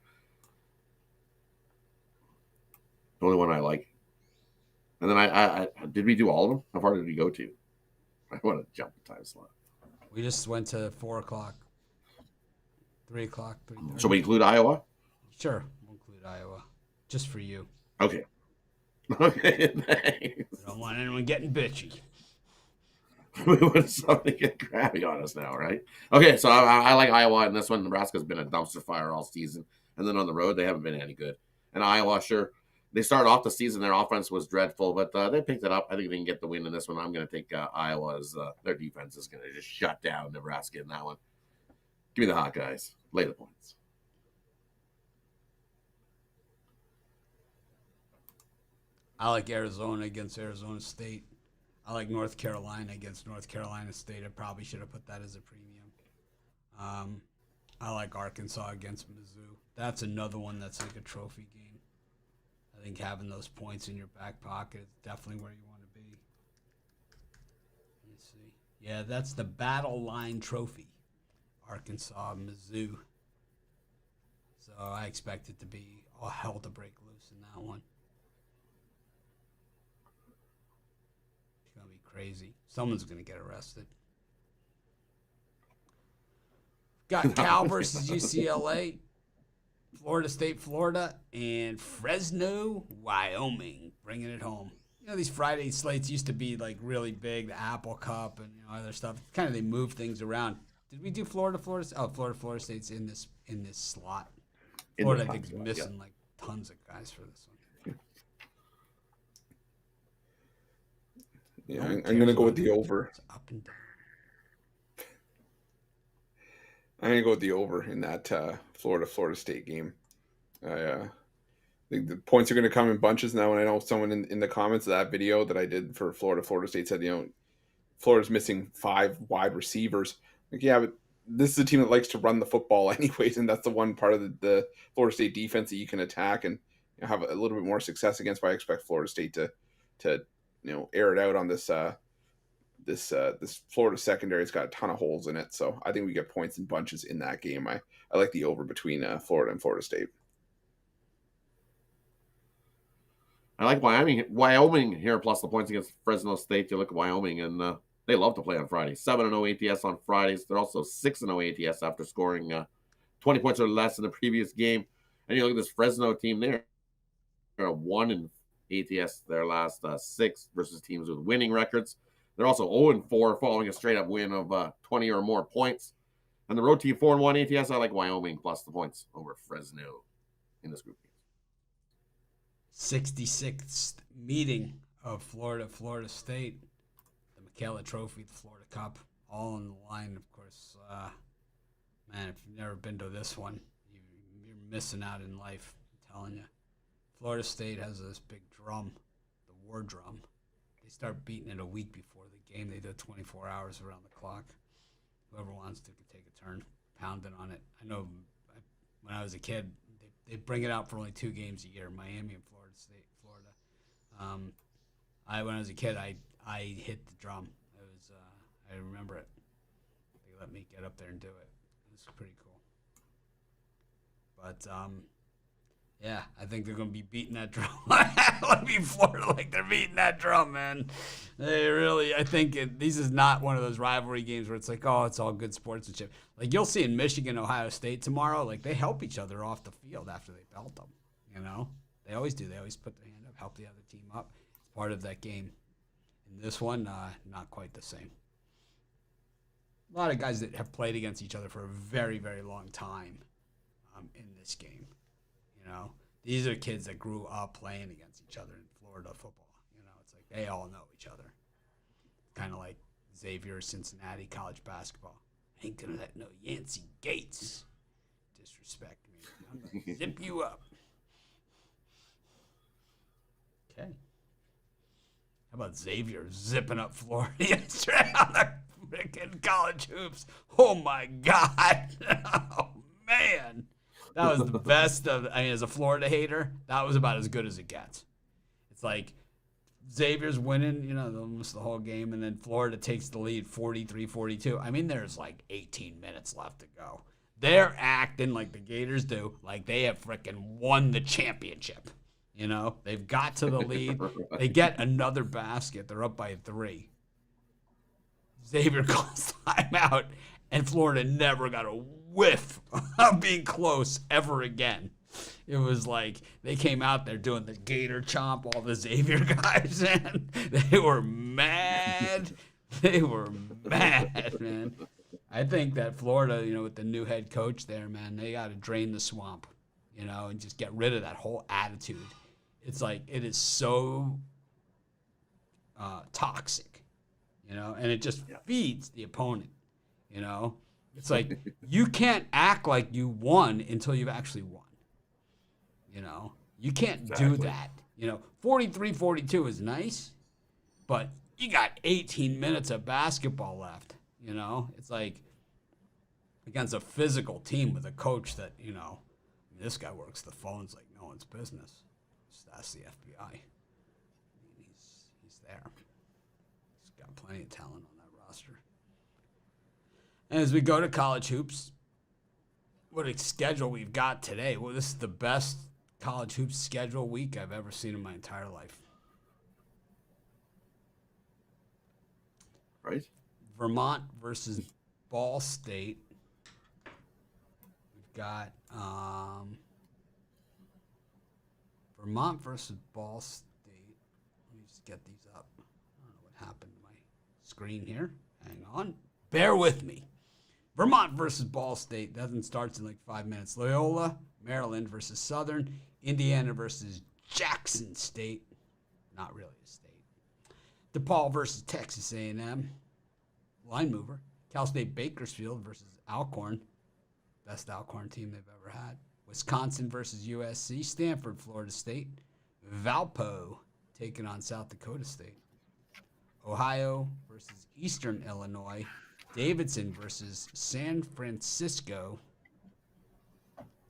The only one I like. And then I did we do all of them? How far did we go to? I want to jump the time slot. We just went to 4 o'clock, 3 o'clock, 3:30. So we include Iowa? Sure, we'll include Iowa, just for you. Okay. Okay, thanks. We don't want anyone getting bitchy. We want something to get crabby on us now, right? Okay, so I like Iowa in this one. Nebraska's been a dumpster fire all season. And then on the road, they haven't been any good. And Iowa, sure, they started off the season, their offense was dreadful, but they picked it up. I think they can get the win in this one. I'm going to take Iowa's. Their defense is going to just shut down Nebraska in that one. Give me the Hawkeyes. Lay the points. I like Arizona against Arizona State. I like North Carolina against North Carolina State. I probably should have put that as a premium. I like Arkansas against Mizzou. That's another one that's like a trophy game. I think having those points in your back pocket is definitely where you want to be. Let me see. Yeah, that's the Battle Line Trophy. Arkansas, Mizzou. So I expect it to be all hell to break loose in that one. It's going to be crazy. Someone's going to get arrested. Got Cal versus UCLA, Florida State, Florida, and Fresno, Wyoming, bringing it home. You know, these Friday slates used to be like really big, the Apple Cup and other stuff. Kind of they move things around. Did we do Florida? Oh, Florida State's in this slot. Florida, I think, is missing like tons of guys for this one. Yeah, I'm going to go with the over. It's up and down. I'm going to go with the over in that Florida State game. I think the points are going to come in bunches now. And I know someone in the comments of that video that I did for Florida State said, Florida's missing 5 wide receivers. Like, yeah, but this is a team that likes to run the football anyways, and that's the one part of the Florida State defense that you can attack and have a little bit more success against. But I expect Florida State to air it out on this Florida secondary. It's got a ton of holes in it, so I think we get points in bunches in that game. I like the over between Florida and Florida State. I like Wyoming here plus the points against Fresno State. You look at Wyoming, and they love to play on Fridays. 7-0 ATS on Fridays. They're also 6-0 ATS after scoring 20 points or less in the previous game. And you look at this Fresno team there. They're 1 in ATS their last 6 versus teams with winning records. They're also 0-4 following a straight-up win of 20 or more points. And the road team 4-1 ATS, I like Wyoming plus the points over Fresno in this group. 66th meeting of Florida State. The McKellar Trophy, the Florida Cup, all on the line, of course. Man, if you've never been to this one, you're missing out in life, I'm telling you. Florida State has this big drum, the war drum. They start beating it a week before the game. They do 24 hours around the clock. Whoever wants to can take a turn pounding on it. I know when I was a kid, they bring it out for only 2 games a year, Miami and Florida State, Florida. When I was a kid, I hit the drum. It was I remember it. They let me get up there and do it. It was pretty cool. But yeah, I think they're going to be beating that drum. Let me Florida like they're beating that drum, man. They really, I think this is not one of those rivalry games where it's like, oh, it's all good sportsmanship. Like you'll see in Michigan, Ohio State tomorrow, like they help each other off the field after they belt them. They always do. They always put their hand up, help the other team up. It's part of that game. In this one, not quite the same. A lot of guys that have played against each other for a very, very long time in this game. These are kids that grew up playing against each other in Florida football. It's like they all know each other. Kind of like Xavier, Cincinnati college basketball. Ain't gonna let no Yancey Gates disrespect me. I'm gonna zip you up. Okay. How about Xavier zipping up Florida yesterday on the freaking college hoops? Oh my God. Oh man. That was the best as a Florida hater, that was about as good as it gets. It's like Xavier's winning, almost the whole game, and then Florida takes the lead 43-42. There's like 18 minutes left to go. They're acting like the Gators do, like they have freaking won the championship. You know, they've got to the lead. They get another basket. They're up by 3. Xavier calls timeout, and Florida never got a whiff of being close ever again. It was like they came out there doing the gator chomp, all the Xavier guys, and they were mad. They were mad, man. I think that Florida, with the new head coach there, man, they got to drain the swamp, and just get rid of that whole attitude. It's like it is so toxic, and it just feeds the opponent, It's like you can't act like you won until you've actually won. You can't do that. 43-42 is nice, but you got 18 minutes of basketball left. It's like against a physical team with a coach that, this guy works the phones like no one's business. That's the FBI. He's there. He's got plenty of talent on that roster. And as we go to college hoops, what a schedule we've got today. Well, this is the best college hoops schedule week I've ever seen in my entire life. Right? Vermont versus Ball State. We've got Vermont versus Ball State. Let me just get these up. I don't know what happened to my screen here. Hang on. Bear with me. Vermont versus Ball State. That starts in like 5 minutes. Loyola, Maryland versus Southern. Indiana versus Jackson State. Not really a state. DePaul versus Texas A&M. Line mover. Cal State Bakersfield versus Alcorn. Best Alcorn team they've ever had. Wisconsin versus USC. Stanford, Florida State. Valpo taking on South Dakota State. Ohio versus Eastern Illinois. Davidson versus San Francisco.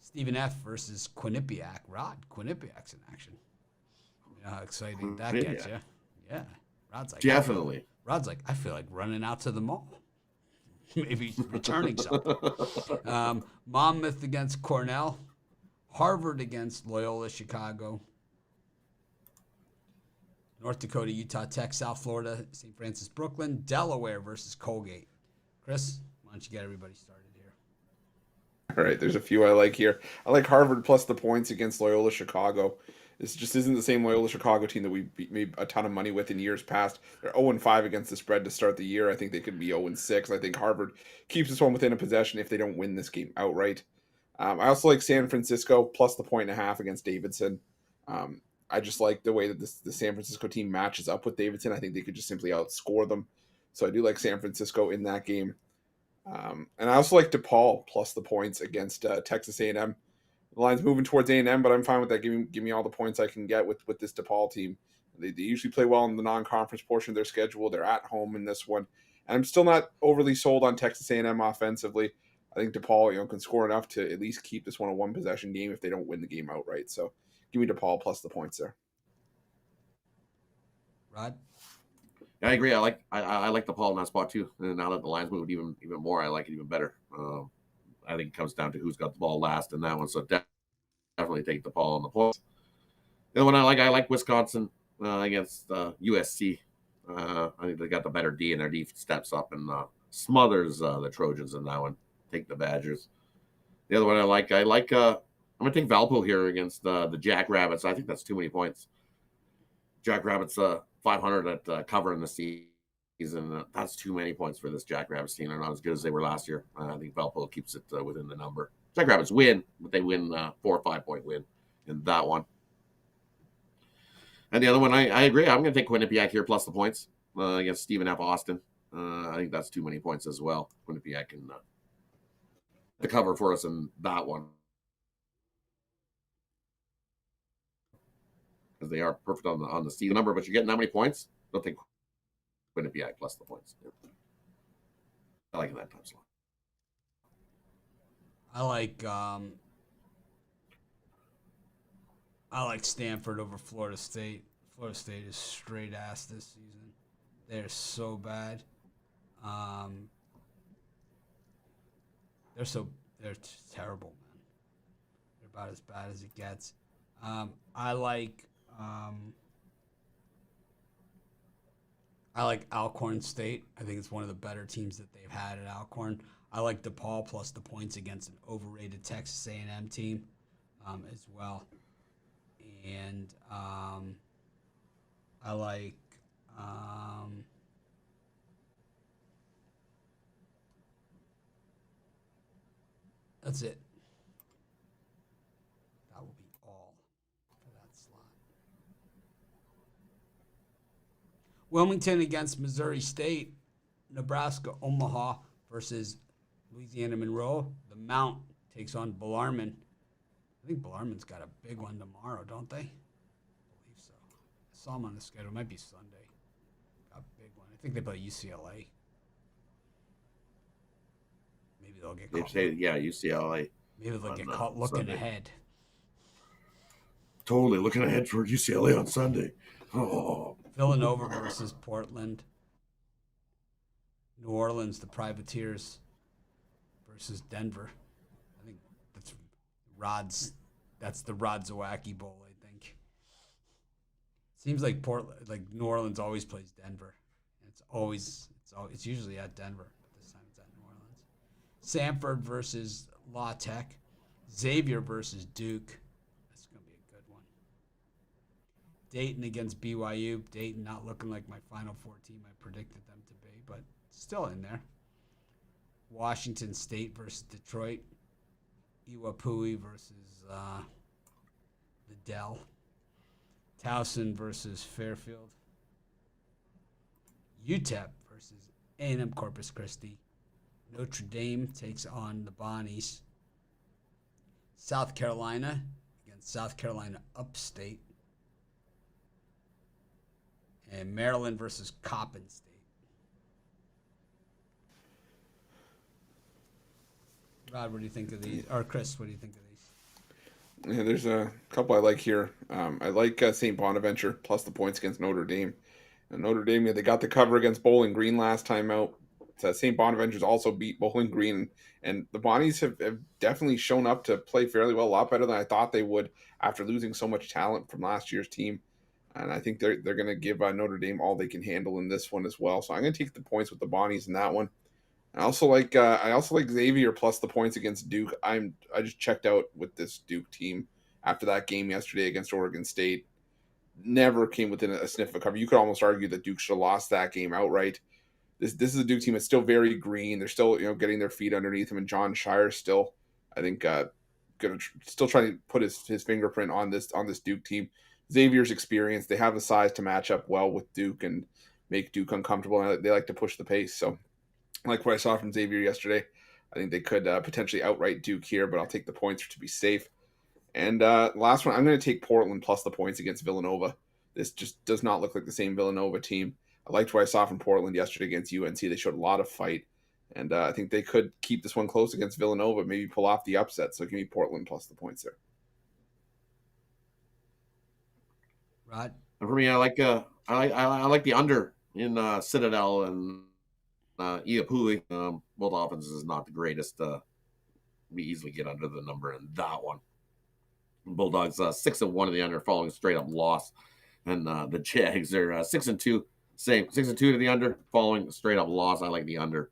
Stephen F. versus Quinnipiac. Rod, Quinnipiac's in action. You know how exciting that gets you? Yeah. Rod's like, definitely. I feel like running out to the mall. Maybe returning something. Monmouth against Cornell. Harvard against Loyola Chicago. North Dakota, Utah Tech, South Florida, St. Francis, Brooklyn. Delaware versus Colgate. Chris, why don't you get everybody started here? All right, there's a few I like here. I like Harvard plus the points against Loyola Chicago. This just isn't the same Loyola Chicago team that we made a ton of money with in years past. They're 0-5 against the spread to start the year. I think they could be 0-6. I think Harvard keeps this one within a possession if they don't win this game outright. I also like San Francisco plus the 1.5 against Davidson. I just like the way that the San Francisco team matches up with Davidson. I think they could just simply outscore them. So I do like San Francisco in that game. And I also like DePaul plus the points against Texas A&M. The line's moving towards A&M, but I'm fine with that. Give me all the points I can get with this DePaul team. They usually play well in the non-conference portion of their schedule. They're at home in this one. And I'm still not overly sold on Texas A&M offensively. I think DePaul, can score enough to at least keep this one a one-possession game if they don't win the game outright. So give me DePaul plus the points there. Rod? Yeah, I agree. I like DePaul in that spot too. And now that the line's moved even more, I like it even better. I think it comes down to who's got the ball last in that one. So definitely take DePaul on the points. The other one I like Wisconsin against USC. I think they got the better D, and their D steps up and smothers the Trojans in that one. Take the Badgers. The other one I'm gonna take Valpo here against the Jackrabbits. I think that's too many points. Jackrabbits 500 at covering the season. That's too many points for this Jackrabbits team. They're not as good as they were last year. I think Valpo keeps it within the number. Jackrabbits win, but they win 4 or 5 point win in that one. And the other one, I agree. I'm going to take Quinnipiac here plus the points against Stephen F. Austin. I think that's too many points as well. Quinnipiac can the cover for us in that one. Because they are perfect on the season number, but you're getting that many points. Don't think Quinnipiac plus the points. I like that time slot. I like Stanford over Florida State. Florida State is straight ass this season. They're so bad. They're terrible, man. They're about as bad as it gets. I like Alcorn State. I think it's one of the better teams that they've had at Alcorn. I like DePaul plus the points against an overrated Texas A&M team as well. And I like that's it. That will be all for that slot. Wilmington against Missouri State, Nebraska Omaha versus Louisiana Monroe. The Mount takes on Bellarmine. I think Bellarmine's got a big one tomorrow, don't they? I believe so. I saw them on the schedule. It might be Sunday. Got a big one. I think they play UCLA. Maybe they'll get caught. UCLA. Maybe they'll get caught looking Sunday. ahead. Totally looking ahead for UCLA on Sunday. Oh. Villanova versus Portland. New Orleans, the Privateers versus Denver. I think that's Rod's. That's the Rod Zawacki Bowl, I think. Seems like New Orleans always plays Denver. It's usually at Denver, but this time it's at New Orleans. Samford versus La Tech. Xavier versus Duke. That's going to be a good one. Dayton against BYU. Dayton not looking like my Final Four team I predicted them to be, but still in there. Washington State versus Detroit. Iwapui versus the Dell. Towson versus Fairfield. UTEP versus A&M Corpus Christi. Notre Dame takes on the Bonnies. South Carolina against South Carolina Upstate. And Maryland versus Coppin State. Rod, what do you think of these? Or Chris, what do you think of these? Yeah, there's a couple I like here. I like St. Bonaventure plus the points against Notre Dame. And Notre Dame, they got the cover against Bowling Green last time out. St. Bonaventure's also beat Bowling Green, and the Bonnies have definitely shown up to play fairly well, a lot better than I thought they would after losing so much talent from last year's team. And I think they're going to give Notre Dame all they can handle in this one as well. So I'm going to take the points with the Bonnies in that one. I also like Xavier plus the points against Duke. I just checked out with this Duke team after that game yesterday against Oregon State. Never came within a sniff of a cover. You could almost argue that Duke should have lost that game outright. This is a Duke team that's still very green. They're still getting their feet underneath them, and John Shire still, I think, still trying to put his fingerprint on this Duke team. Xavier's experience, they have the size to match up well with Duke and make Duke uncomfortable, and they like to push the pace. So, like what I saw from Xavier yesterday, I think they could potentially outright Duke here, but I'll take the points to be safe. And last one, I'm going to take Portland plus the points against Villanova. This just does not look like the same Villanova team. I liked what I saw from Portland yesterday against UNC. They showed a lot of fight, and I think they could keep this one close against Villanova, maybe pull off the upset. So give me Portland plus the points there. Rod? And for me, I like the under in Citadel and Iapuli. Both offenses is not the greatest. We easily get under the number in that one. Bulldogs 6-1 in the under, following straight up loss, and the Jags are 6-2. Same 6-2 to the under, following straight up loss. I like the under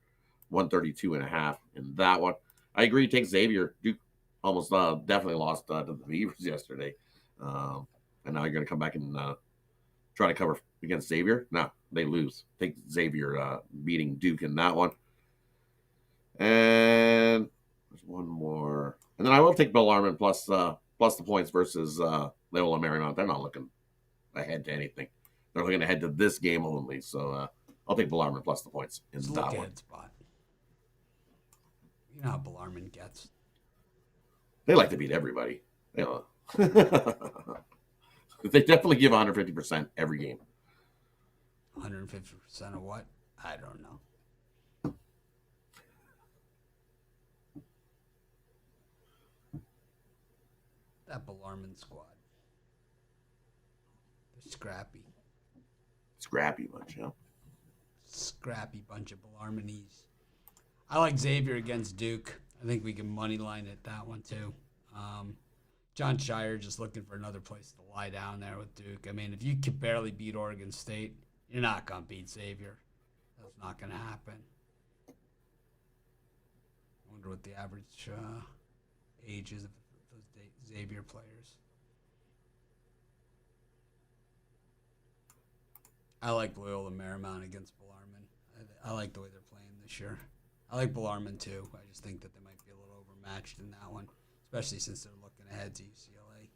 132.5 in that one. I agree. Take Xavier. Duke almost definitely lost to the Beavers yesterday, and now you're going to come back and try to cover against Xavier. No, they lose. Take Xavier beating Duke in that one. And there's one more, and then I will take Bellarmine plus the points versus Loyola Marymount. They're not looking ahead to anything. They're looking ahead to this game only. So I'll take Bellarmine plus the points in that one. Spot. You know how Bellarmine gets. They like to beat everybody. They definitely give 150% every game. 150% of what? I don't know. That Bellarmine squad. They're scrappy. Scrappy bunch, yeah. Scrappy bunch of Bellarminese. I like Xavier against Duke. I think we can money line it that one too. John Shire just looking for another place to lie down there with Duke. I mean, if you can barely beat Oregon State, you're not going to beat Xavier. That's not going to happen. I wonder what the average age is of those Xavier players. I like Loyola Marymount against Bellarmine. I like the way they're playing this year. I like Bellarmine too. I just think that they might be a little overmatched in that one, especially since they're looking ahead to UCLA.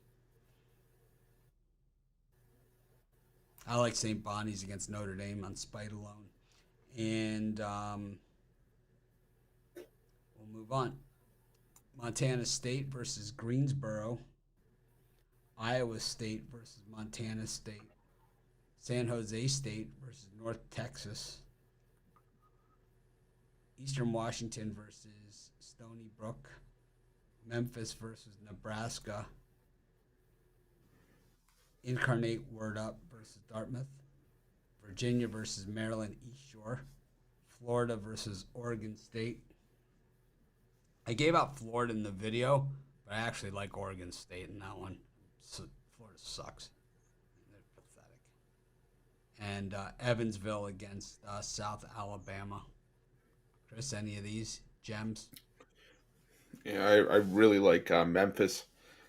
I like St. Bonnie's against Notre Dame on spite alone. And we'll move on. Montana State versus Greensboro. Iowa State versus Montana State. San Jose State versus North Texas. Eastern Washington versus Stony Brook. Memphis versus Nebraska. Incarnate Word Up versus Dartmouth. Virginia versus Maryland East Shore. Florida versus Oregon State. I gave out Florida in the video, but I actually like Oregon State in that one. So Florida sucks. They're pathetic. And Evansville against South Alabama. Chris, any of these gems? Yeah, I really like Memphis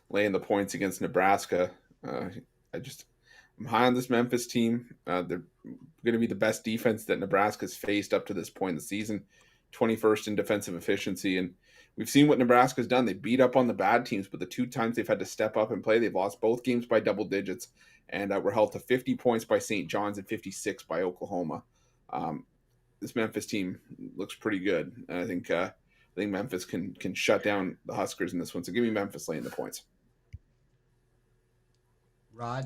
laying the points against Nebraska. I'm high on this Memphis team. They're going to be the best defense that Nebraska's faced up to this point in the season. 21st in defensive efficiency. And we've seen what Nebraska's done. They beat up on the bad teams, but the two times they've had to step up and play, they've lost both games by double digits and were held to 50 points by St. John's and 56 by Oklahoma. This Memphis team looks pretty good. And I think Memphis can shut down the Huskers in this one. So give me Memphis laying the points. Rod?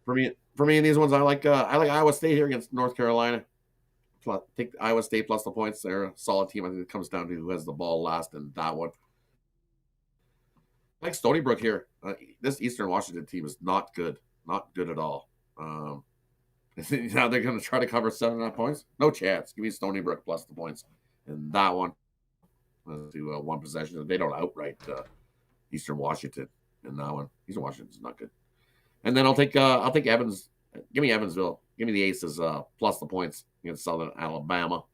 For me in these ones, I like Iowa State here against North Carolina. Take Iowa State plus the points. They're a solid team. I think it comes down to who has the ball last in that one. I like Stony Brook here. This Eastern Washington team is not good at all. Now they're going to try to cover 7.5 points. No chance. Give me Stony Brook plus the points in that one. To one possession. They don't outright Eastern Washington in that one. Eastern Washington's not good. And then I'll take Evans. Give me Evansville. Give me the Aces plus the points against Southern Alabama.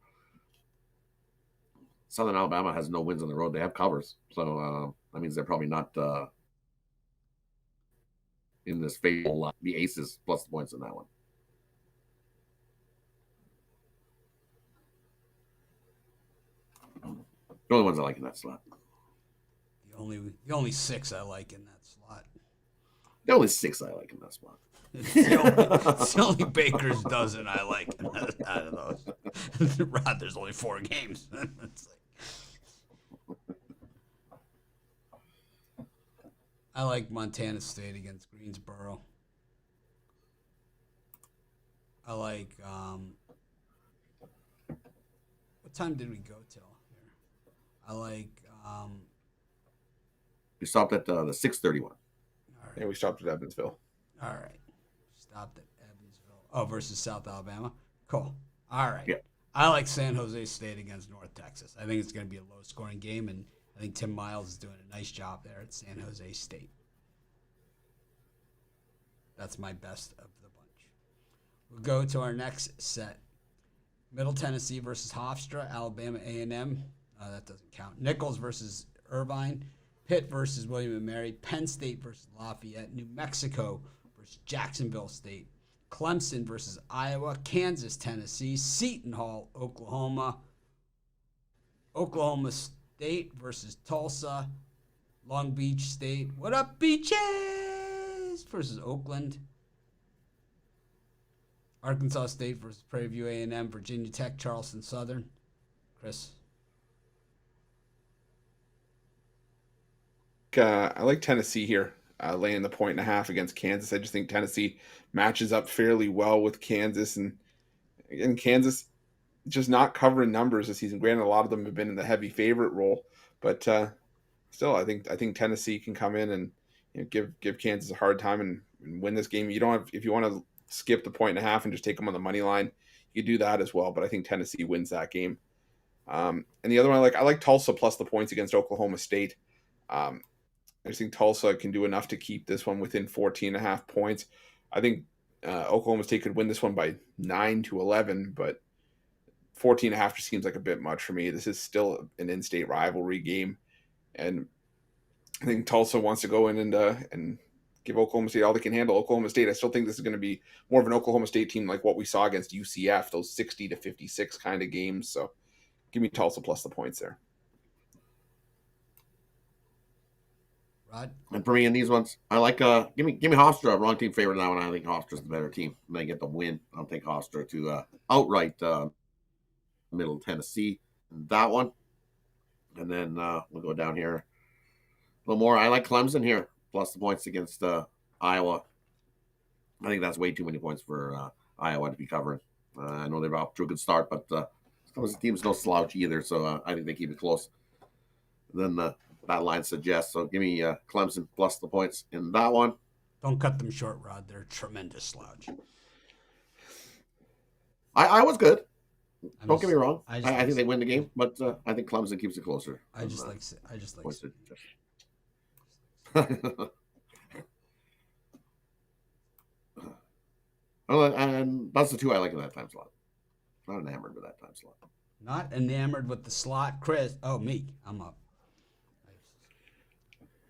Southern Alabama has no wins on the road. They have covers. So that means they're probably not in this fatal the Aces plus the points in that one. The only ones I like in that slot. The only 6 I like in that slot. The only 6 I like in that spot. It's the only Baker's dozen I like out of those. Rod, there's only 4 games. I like Montana State against Greensboro. I like what time did we go till here? I like we stopped at the 6:31. All right. Yeah, we stopped at Evansville. All right. Stopped at Evansville. Oh, versus South Alabama. Cool. All right. Yeah. I like San Jose State against North Texas. I think it's going to be a low-scoring game, and I think Tim Miles is doing a nice job there at San Jose State. That's my best of the bunch. We'll go to our next set. Middle Tennessee versus Hofstra, Alabama A&M. That doesn't count. Nichols versus Irvine. Pitt versus William & Mary. Penn State versus Lafayette. New Mexico versus Jacksonville State. Clemson versus Iowa. Kansas, Tennessee. Seton Hall, Oklahoma. Oklahoma State versus Tulsa. Long Beach State. What up, Beaches? Versus Oakland. Arkansas State versus Prairie View A&M. Virginia Tech, Charleston Southern. Chris? I like Tennessee here, laying the 1.5 against Kansas. I just think Tennessee matches up fairly well with Kansas, and again, Kansas just not covering numbers this season. Granted, a lot of them have been in the heavy favorite role, but still, I think Tennessee can come in and give Kansas a hard time and win this game. You don't have, if you want to skip the 1.5 and just take them on the money line, you do that as well. But I think Tennessee wins that game. And the other one I like Tulsa plus the points against Oklahoma State. I just think Tulsa can do enough to keep this one within 14.5 points. I think Oklahoma State could win this one by 9-11, but 14.5 just seems like a bit much for me. This is still an in-state rivalry game, and I think Tulsa wants to go in and give Oklahoma State all they can handle. Oklahoma State, I still think this is going to be more of an Oklahoma State team like what we saw against UCF, those 60-56 kind of games. So give me Tulsa plus the points there. Rod? And for me in these ones, I like give me Hofstra, wrong team favorite now, and I think Hofstra's the better team. And they get the win. I'll take Hofstra to outright Middle Tennessee in that one. And then we'll go down here a little more. I like Clemson here, plus the points against Iowa. I think that's way too many points for Iowa to be covering. I know they're off to a good start, but the team's no slouch either, so I think they keep it close. Then that line suggests. So give me Clemson plus the points in that one. Don't cut them short, Rod. They're a tremendous slouch. I was good. Don't get me wrong. I think they win the game, but I think Clemson keeps it closer. I just like. And that's the two I like in that time slot. Not enamored with that time slot. Not enamored with the slot, Chris. Oh, me. I'm up.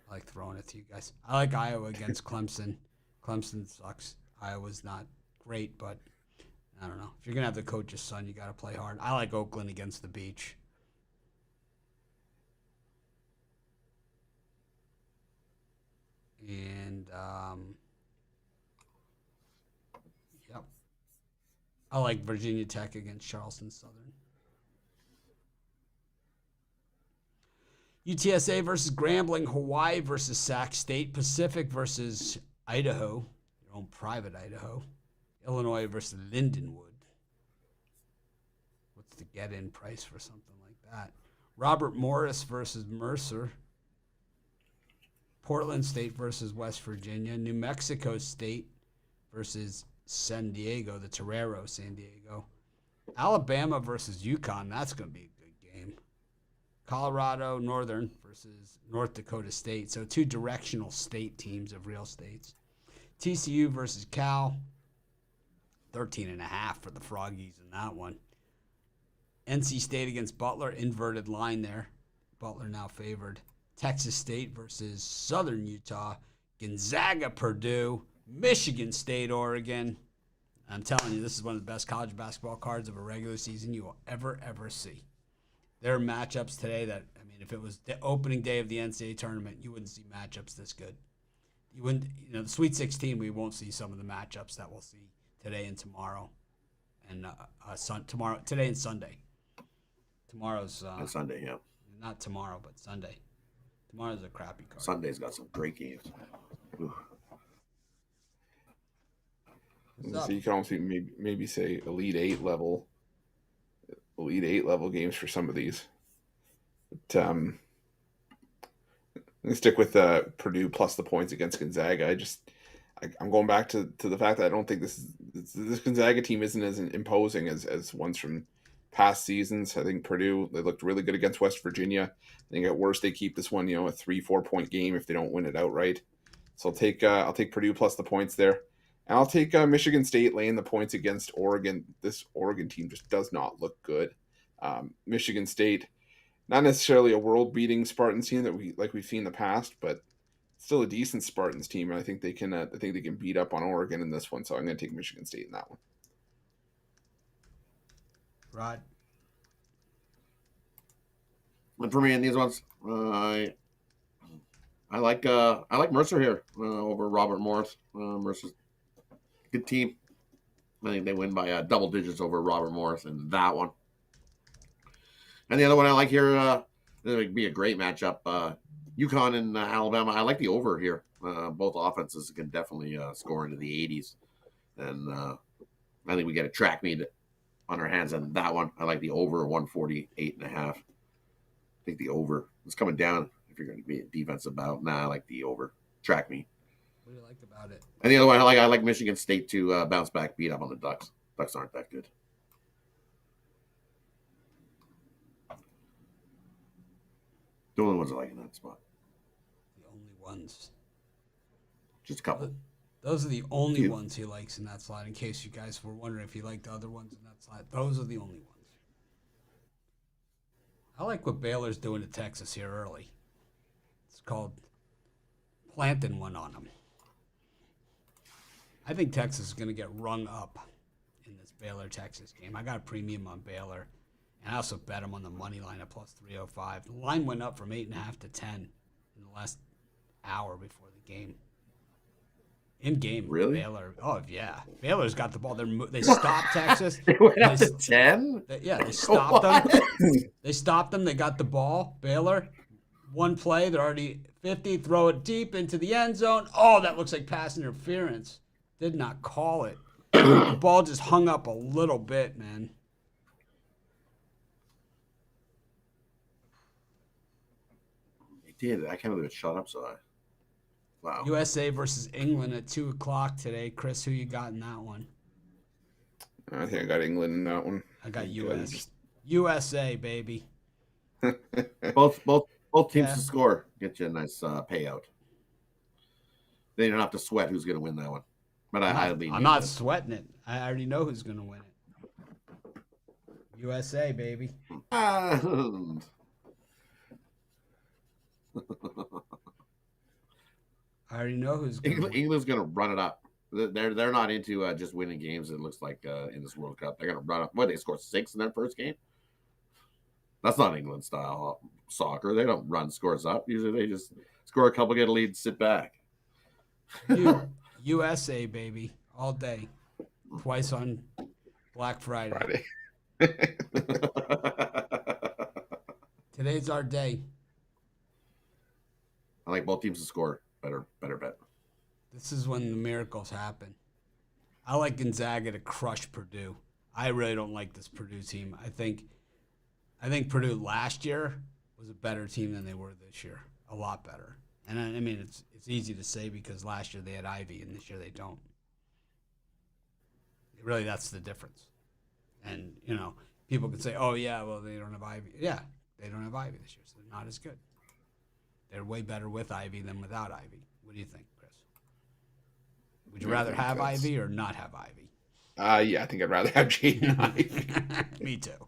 I like throwing it to you guys. I like Iowa against Clemson. Clemson sucks. Iowa's not great, but I don't know. If you're going to have the coach's son, you got to play hard. I like Oakland against the Beach. And, yep. I like Virginia Tech against Charleston Southern. UTSA versus Grambling, Hawaii versus Sac State, Pacific versus Idaho, your own private Idaho, Illinois versus Lindenwood. What's the get-in price for something like that? Robert Morris versus Mercer, Portland State versus West Virginia, New Mexico State versus San Diego, the Torero San Diego, Alabama versus UConn. That's going to be a good game. Colorado Northern versus North Dakota State. So two directional state teams of real states. TCU versus Cal. 13.5 for the Froggies in that one. NC State against Butler. Inverted line there. Butler now favored. Texas State versus Southern Utah. Gonzaga Purdue. Michigan State Oregon. I'm telling you, this is one of the best college basketball cards of a regular season you will ever see. There are matchups today that, I mean, if it was the opening day of the NCAA tournament, you wouldn't see matchups this good. You wouldn't, the Sweet 16, we won't see some of the matchups that we'll see today and tomorrow, and today and Sunday. Tomorrow's and Sunday, yeah. Not tomorrow, but Sunday. Tomorrow's a crappy card. Sunday's got some great games. So you can also maybe say Elite Eight level games for some of these. But, I'm gonna stick with Purdue plus the points against Gonzaga. I'm going back to the fact that I don't think this Gonzaga team isn't as imposing as ones from past seasons. I think Purdue, they looked really good against West Virginia. I think at worst they keep this one, a 3-4 point game if they don't win it outright. So I'll take Purdue plus the points there. And I'll take Michigan State laying the points against Oregon. This Oregon team just does not look good. Michigan State, not necessarily a world-beating Spartans team that we've seen in the past, but still a decent Spartans team, and I think they can beat up on Oregon in this one. So I'm going to take Michigan State in that one. Rod. And for me in these ones, I like Mercer here over Robert Morris. Mercer's a good team. I think they win by double digits over Robert Morris in that one. And the other one I like here, it would be a great matchup. UConn and Alabama. I like the over here. Both offenses can definitely score into the 80s. And I think we get a track meet on our hands on that one. I like the over 148.5. I think the over. It's coming down if you're going to be a defensive battle. Nah, I like the over. Track meet. What do you like about it? And the other one I like Michigan State to bounce back, beat up on the Ducks. Ducks aren't that good. The only ones I like in that spot. The only ones. Just a couple. Those are the only Yeah. ones he likes in that slot. In case you guys were wondering if he liked the other ones in that slot, those are the only ones. I like what Baylor's doing to Texas here early. It's called planting one on them. I think Texas is going to get rung up in this Baylor-Texas game. I got a premium on Baylor, and I also bet them on the money line at plus 305. The line went up from 8.5 to 10 in the last hour before the game. In game, Really? Baylor. Oh yeah, Baylor's got the ball. They stopped Texas. They went up to 10? They stopped them. They stopped them. They got the ball. Baylor, one play. They're already 50. Throw it deep into the end zone. Oh, that looks like pass interference. Did not call it. The ball just hung up a little bit, man. They did. I can't believe it shut up so high. Wow. USA versus England at 2:00 today. Chris, who you got in that one? I think I got England in that one. I got US. USA, baby. Both teams Yeah. to score. Get you a nice payout. They don't have to sweat who's going to win that one. But I'm not sweating it. I already know who's going to win it. USA, baby. I already know who's going to win. England's going to run it up. They're not into just winning games. It looks like in this World Cup, they're going to run up. What, they scored 6 in their first game? That's not England style soccer. They don't run scores up. Usually they just score a couple, get a lead, sit back. USA, baby, all day, twice on Black Friday. Today's our day. I like both teams to score. Better bet. This is when the miracles happen. I like Gonzaga to crush Purdue. I really don't like this Purdue team. I think Purdue last year was a better team than they were this year. A lot better. And I mean, it's easy to say because last year they had Ivy and this year they don't. Really, that's the difference. And, people can say, oh, yeah, well, they don't have Ivy. Yeah, they don't have Ivy this year, so they're not as good. They're way better with Ivy than without Ivy. What do you think, Chris? Would you rather have Ivy or not have Ivy? Yeah, I think I'd rather have Jaden Ivey. Me too.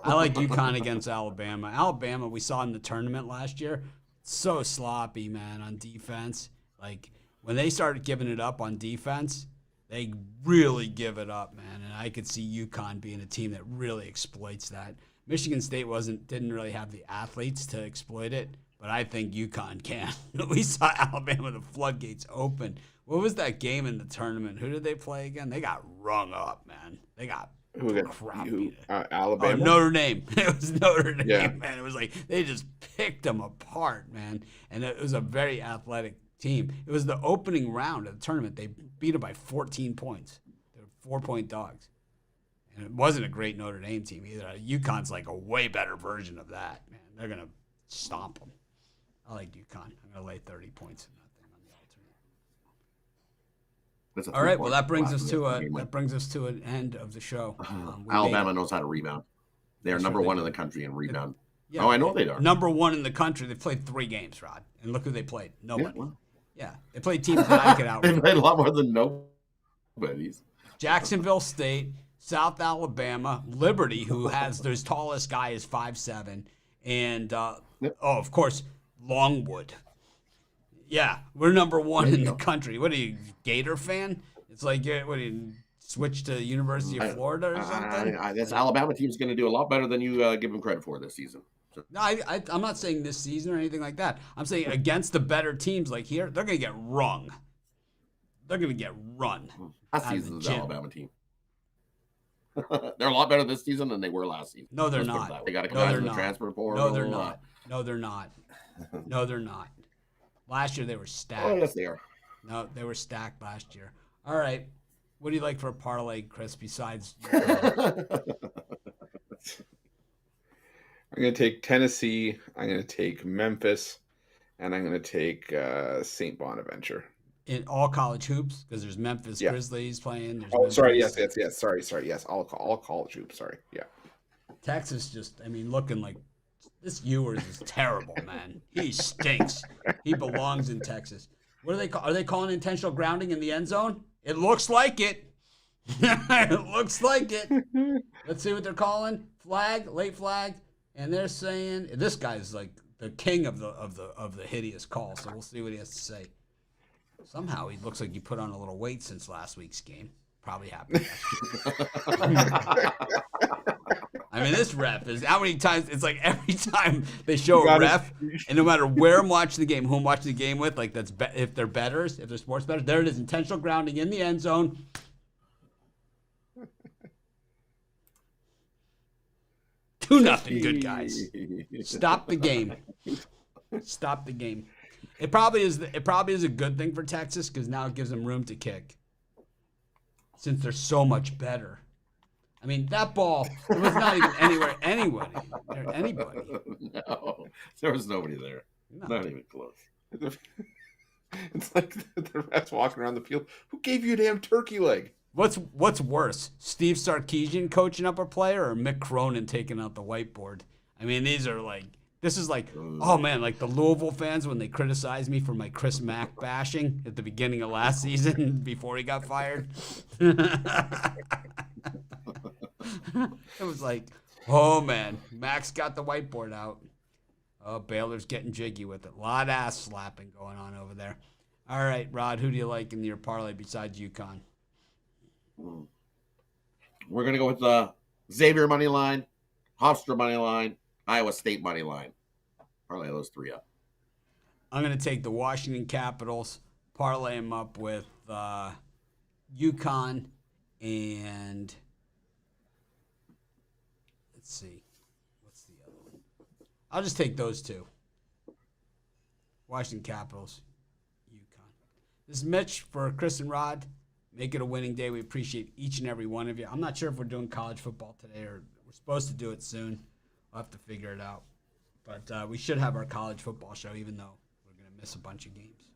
I like UConn against Alabama. Alabama, we saw in the tournament last year, so sloppy, man, on defense. Like, when they started giving it up on defense, they really give it up, man. And I could see UConn being a team that really exploits that. Michigan State didn't really have the athletes to exploit it, but I think UConn can. We saw Alabama, the floodgates open. What was that game in the tournament? Who did they play again? They got rung up, man. They got crap beat. Alabama? Oh, Notre Dame. It was Notre Dame, Yeah. man. It was like they just picked them apart, man. And it was a very athletic team. It was the opening round of the tournament. They beat them by 14 points. They were 4-point dogs. And it wasn't a great Notre Dame team either. UConn's like a way better version of that, man. They're going to stomp them. I like UConn. I'm going to lay 30 points in that thing on the alternate. All right, well, that brings us to an end of the show. Alabama knows how to rebound. They are number one in the country in rebound. Yeah, I know they are. Number one in the country. They've played 3 games, Rod. And look who they played. Nobody. Yeah, well. Yeah, they played teams that I could out. They played a lot more than nobody's. Jacksonville State, South Alabama, Liberty, who has their tallest guy is 5'7", and of course, Longwood. Yeah, we're number one in the country. What are you, Gator fan? It's like, what do you switch to University of Florida or something? This Alabama team's going to do a lot better than you give them credit for this season. So. No, I'm not saying this season or anything like that. I'm saying against the better teams like here, they're going to get rung. They're going to get run. Last season's Alabama team. They're a lot better this season than they were last season. No, they're not. They got to come out from the transfer portal. No, they're not. No, they're not. No, they're not. Last year they were stacked. Oh, yes, they are. No, they were stacked last year. All right. What do you like for a parlay, Chris, besides I'm going to take Tennessee. I'm going to take Memphis. And I'm going to take St. Bonaventure. in all college hoops? Because there's Memphis Grizzlies playing. There's Oh, sorry. Yes. Memphis- Sorry. Yes. All college hoops. Sorry. Yeah. Texas just, I mean, looking like This Ewers is terrible, man. He stinks. He belongs in Texas. What are they call? Are they calling intentional grounding in the end zone? It looks like it. It looks like it. Let's see what they're calling. Flag, late flag, and they're saying this guy's like the king of the hideous call. So we'll see what he has to say. Somehow he looks like he put on a little weight since last week's game. Probably happened. I mean, this ref is how many times? It's like every time they show a ref, and no matter where I'm watching the game, who I'm watching the game with, like that's if they're bettors, if they're sports bettors, there it is, intentional grounding in the end zone. 2-0, good guys. Stop the game. Stop the game. It probably is a good thing for Texas because now it gives them room to kick. Since they're so much better. I mean, that ball, it was not even anybody. No, there was nobody there. No. Not even close. It's like the refs walking around the field. Who gave you a damn turkey leg? What's worse, Steve Sarkisian coaching up a player or Mick Cronin taking out the whiteboard? I mean, this is like, oh man, like the Louisville fans when they criticized me for my Chris Mack bashing at the beginning of last season before he got fired. It was like, oh man, Max got the whiteboard out. Oh, Baylor's getting jiggy with it. A lot of ass slapping going on over there. All right, Rod, who do you like in your parlay besides UConn? We're going to go with Xavier money line, Hofstra money line, Iowa State money line. Parlay those three up. I'm going to take the Washington Capitals, parlay them up with UConn, and let's see. What's the other one? I'll just take those two. Washington Capitals, UConn. This is Mitch for Chris and Rod. Make it a winning day. We appreciate each and every one of you. I'm not sure if we're doing college football today or we're supposed to do it soon. We'll have to figure it out. But we should have our college football show, even though we're going to miss a bunch of games.